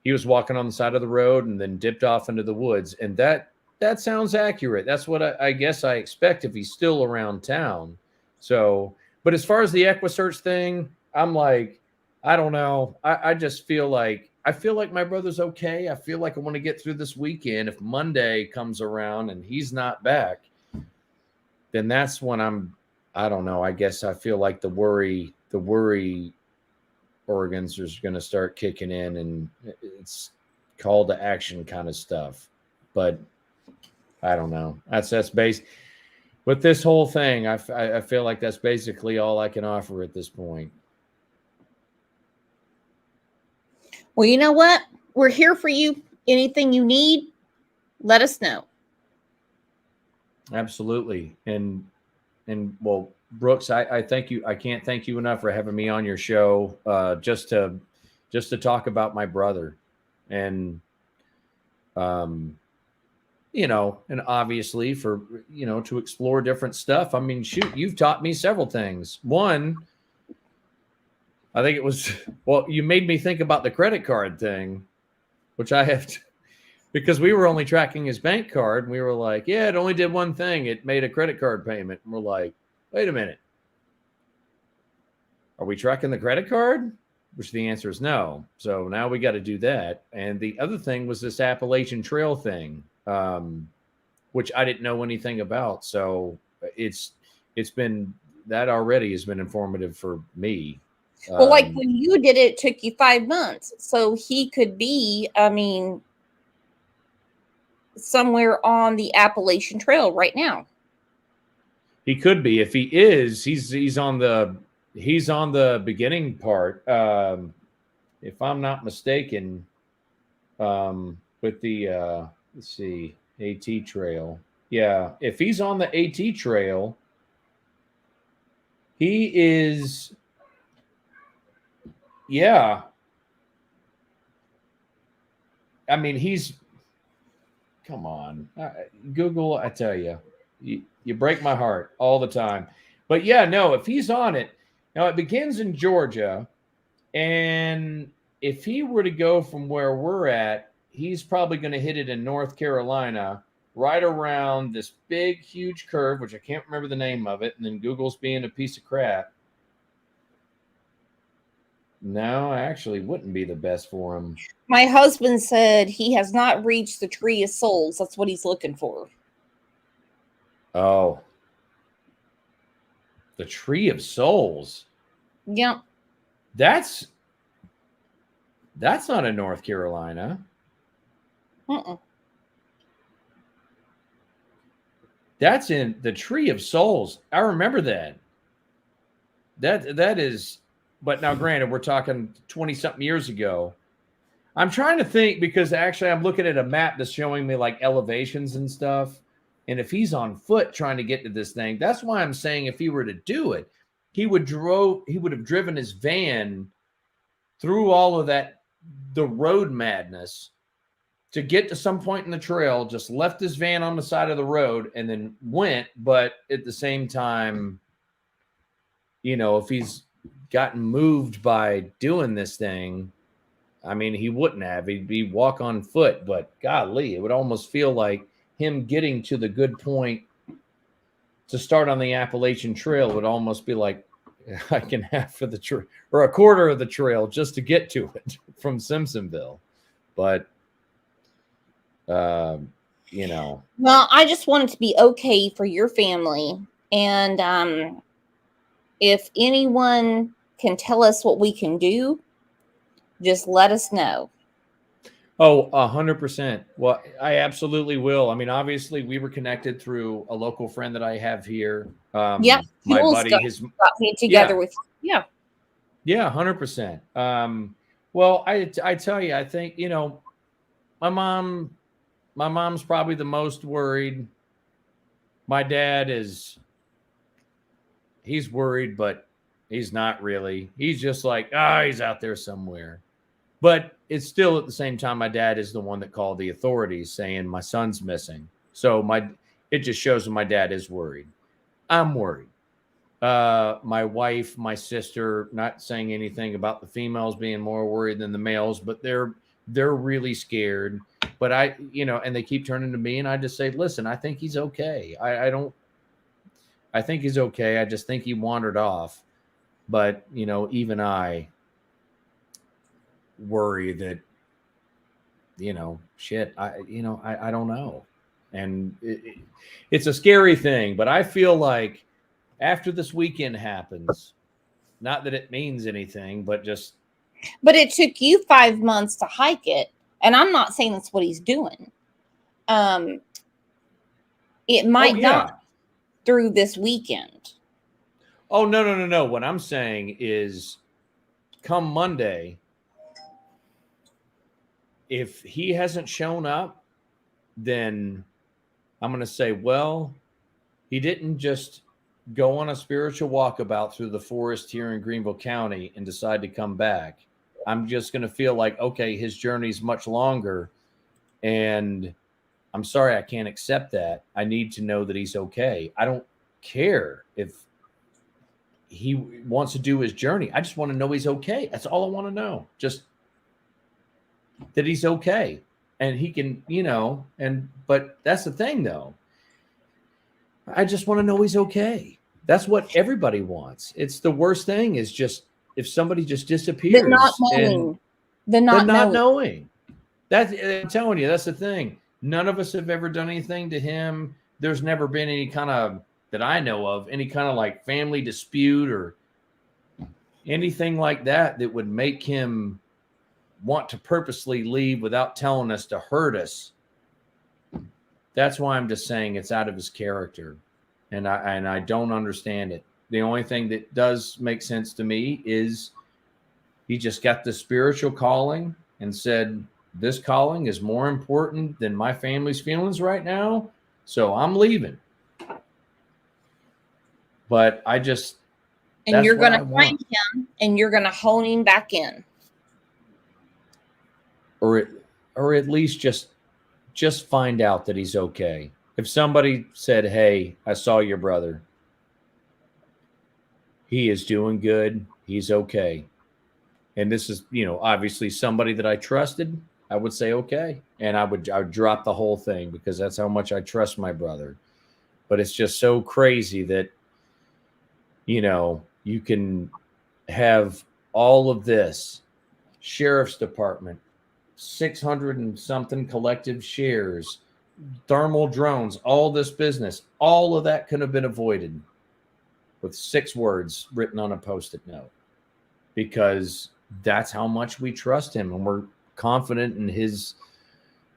he was walking on the side of the road and then dipped off into the woods. And that sounds accurate. That's what I guess I expect if he's still around town. So, but as far as the EquiSearch thing, I'm like, I don't know. I just feel like my brother's okay. I feel like I want to get through this weekend. If Monday comes around and he's not back, then that's when I don't know. I guess I feel like the worry organs are going to start kicking in, and it's call to action kind of stuff. But I don't know. That's based with this whole thing. I feel like that's basically all I can offer at this point. Well, you know what? We're here for you. Anything you need, let us know. Absolutely. And well, Brooks, I thank you. I can't thank you enough for having me on your show, just to talk about my brother, and and obviously for, to explore different stuff. I mean, shoot, you've taught me several things. One, I think it was, well, you made me think about the credit card thing, which I have to, because we were only tracking his bank card, and we were like, yeah, it only did one thing. It made a credit card payment. And we're like, wait a minute. Are we tracking the credit card? Which the answer is no. So now we got to do that. And the other thing was this Appalachian Trail thing, which I didn't know anything about. So it's been, that already has been informative for me. Well, like when you did it, it took you 5 months. So he could be, I mean, somewhere on the Appalachian Trail right now. He could be. If he is, he's on the beginning part. If I'm not mistaken, with the let's see, AT Trail. Yeah, if he's on the AT Trail, he is. Yeah. I mean, he's. Come on, Google. I tell you, you break my heart all the time. But yeah, no, if he's on it, now it begins in Georgia, and if he were to go from where we're at, he's probably going to hit it in North Carolina, right around this big, huge curve, which I can't remember the name of it. And then Google's being a piece of crap. No, actually wouldn't be the best for him. My husband said he has not reached the Tree of Souls. That's what he's looking for. Oh. The Tree of Souls. Yep. That's not in North Carolina. That's in the Tree of Souls. I remember that. That is, but now granted, we're talking 20-something years ago. I'm trying to think because actually I'm looking at a map that's showing me like elevations and stuff. And if he's on foot trying to get to this thing, that's why I'm saying if he were to do it, he would have driven his van through all of that, the road madness, to get to some point in the trail, just left his van on the side of the road and then went. But at the same time, you know, if he's gotten moved by doing this thing, I mean, he wouldn't have. He'd be walk on foot. But golly, it would almost feel like him getting to the good point to start on the Appalachian Trail would almost be like hiking half of the trail or a quarter of the trail just to get to it from Simpsonville. But, you know. Well, I just want it to be okay for your family. And if anyone can tell us what we can do, just let us know. Oh, 100%. Well, I absolutely will. I mean, obviously, we were connected through a local friend that I have here. Yeah, my buddy, got me together with you. Yeah, 100%. Well, I tell you, I think, you know, my mom's probably the most worried. My dad he's worried, but he's not really. He's just like, he's out there somewhere. But it's still at the same time, my dad is the one that called the authorities saying my son's missing. So it just shows that my dad is worried. I'm worried. My wife, my sister, not saying anything about the females being more worried than the males, but they're really scared. But and they keep turning to me and I just say, listen, I think he's okay. I think he's okay. I just think he wandered off. But, you know, even I worry that, you know, shit, I don't know. And it's a scary thing, but I feel like after this weekend happens, not that it means anything, but it took you 5 months to hike it. And I'm not saying that's what he's doing. It might not through this weekend. Oh, no. What I'm saying is come Monday, if he hasn't shown up, then I'm going to say, well, he didn't just go on a spiritual walkabout through the forest here in Greenville County and decide to come back. I'm just going to feel like, okay, his journey's much longer. And I'm sorry, I can't accept that. I need to know that he's okay. I don't care if he wants to do his journey. I just want to know he's okay. That's all I want to know. Just that he's okay. And he can, you know, but that's the thing though. I just want to know he's okay. That's what everybody wants. It's the worst thing is just if somebody just disappears The not and knowing. The not knowing. knowing. I'm telling you, that's the thing. None of us have ever done anything to him. There's never been any kind of, that I know of, any kind of like family dispute or anything like that that would make him want to purposely leave without telling us to hurt us. That's why I'm just saying it's out of his character. And I don't understand it. The only thing that does make sense to me is he just got the spiritual calling and said, this calling is more important than my family's feelings right now. So I'm leaving. But I just, And you're going to find him and you're going to hone him back in. Or at least just find out that he's okay. If somebody said, hey, I saw your brother. He is doing good. He's okay. And this is, obviously somebody that I trusted, I would say, okay. And I would drop the whole thing because that's how much I trust my brother. But it's just so crazy that, you can have all of this sheriff's department, 600 and something collective shares, thermal drones, all this business, all of that could have been avoided with 6 words written on a Post-it note, because that's how much we trust him and we're confident in his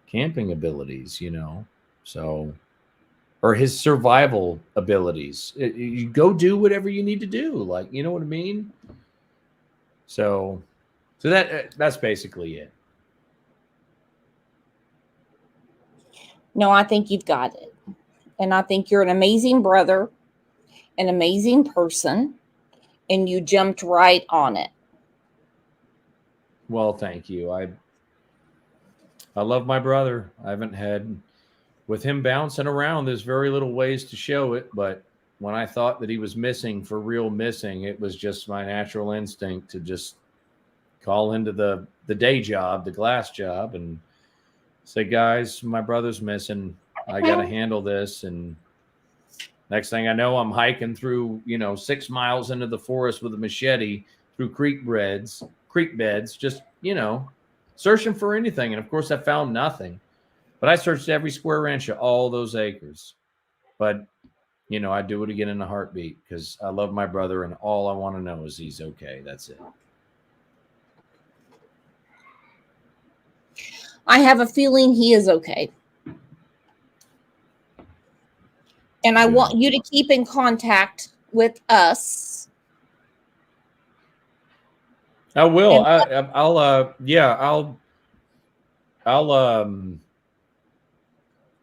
camping abilities, so, or his survival abilities. You go do whatever you need to do. Like, you know what I mean? So that's basically it. No, I think you've got it. And I think you're an amazing brother, an amazing person, and you jumped right on it. Well, thank you. I love my brother. I haven't had, with him bouncing around, there's very little ways to show it. But when I thought that he was missing, for real missing, it was just my natural instinct to just call into the day job, the glass job, and say, guys, my brother's missing. I got to handle this. And next thing I know, I'm hiking through, 6 miles into the forest with a machete through creek beds, just, searching for anything. And of course, I found nothing. But I searched every square inch of all those acres. But, I do it again in a heartbeat because I love my brother and all I want to know is he's okay. That's it. I have a feeling he is okay. And I want you to keep in contact with us. I will. And I'll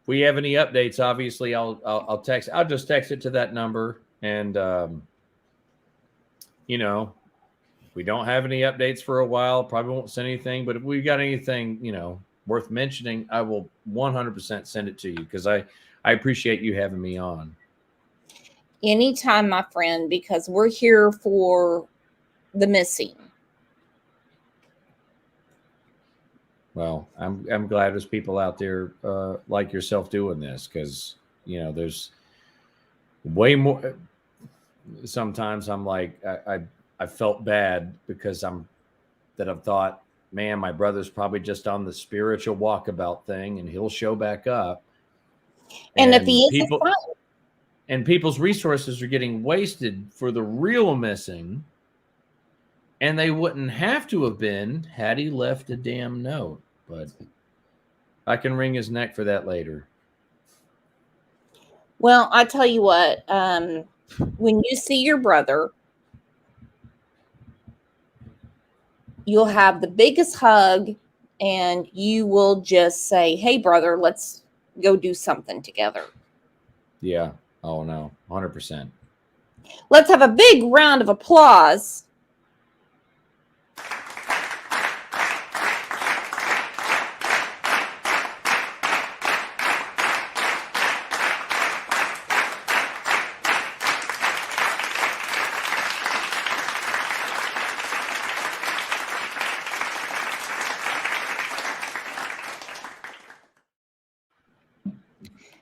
if we have any updates, obviously I'll text. I'll just text it to that number. And, if we don't have any updates for a while, probably won't send anything. But if we got anything, worth mentioning, I will 100% send it to you because I appreciate you having me on. Anytime, my friend, because we're here for the missing. Well, I'm glad there's people out there like yourself doing this because, there's way more. Sometimes I'm like, I felt bad because I've thought, man, my brother's probably just on the spiritual walkabout thing and he'll show back up. And if he is, fine. And people's resources are getting wasted for the real missing. And they wouldn't have to have been had he left a damn note. But I can wring his neck for that later. Well, I tell you what, when you see your brother, you'll have the biggest hug and you will just say, hey, brother, let's go do something together. Yeah. Oh, no. 100%. Let's have a big round of applause.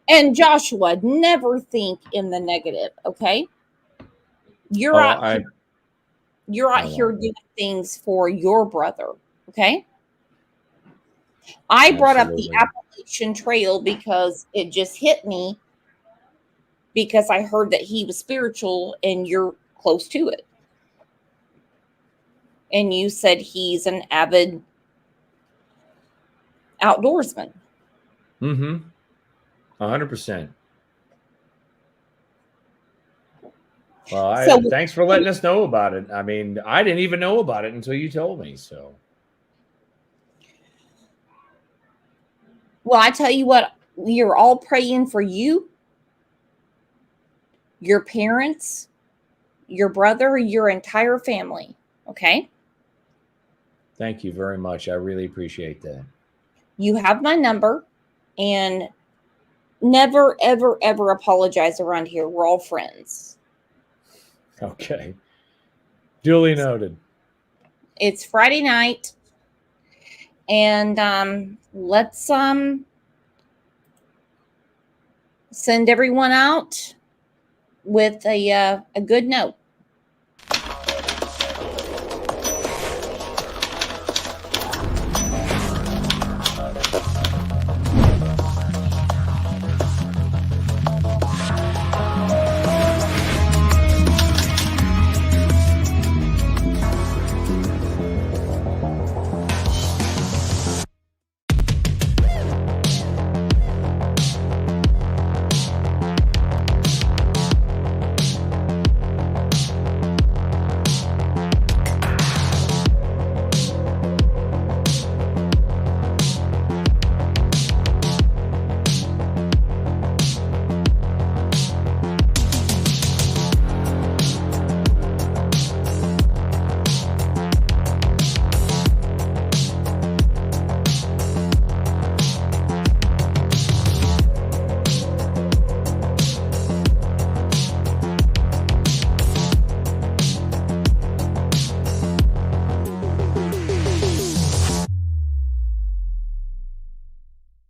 And Joshua, never think in the negative, okay? You're Oh, out. You're out I here know. doing things for your brother. Okay. I brought up the Absolutely. Appalachian Trail because it just hit me because I heard that he was spiritual and you're close to it. And you said he's an avid outdoorsman. Mm-hmm. 100%. Well, So, thanks for letting us know about it. I mean, I didn't even know about it until you told me. So, well, I tell you what, we are all praying for you, your parents, your brother, your entire family. Okay. thank you very much. I really appreciate that. You have my number, and never, ever, ever apologize around here. We're all friends. Okay. Duly noted. It's Friday night, and let's send everyone out with a good note.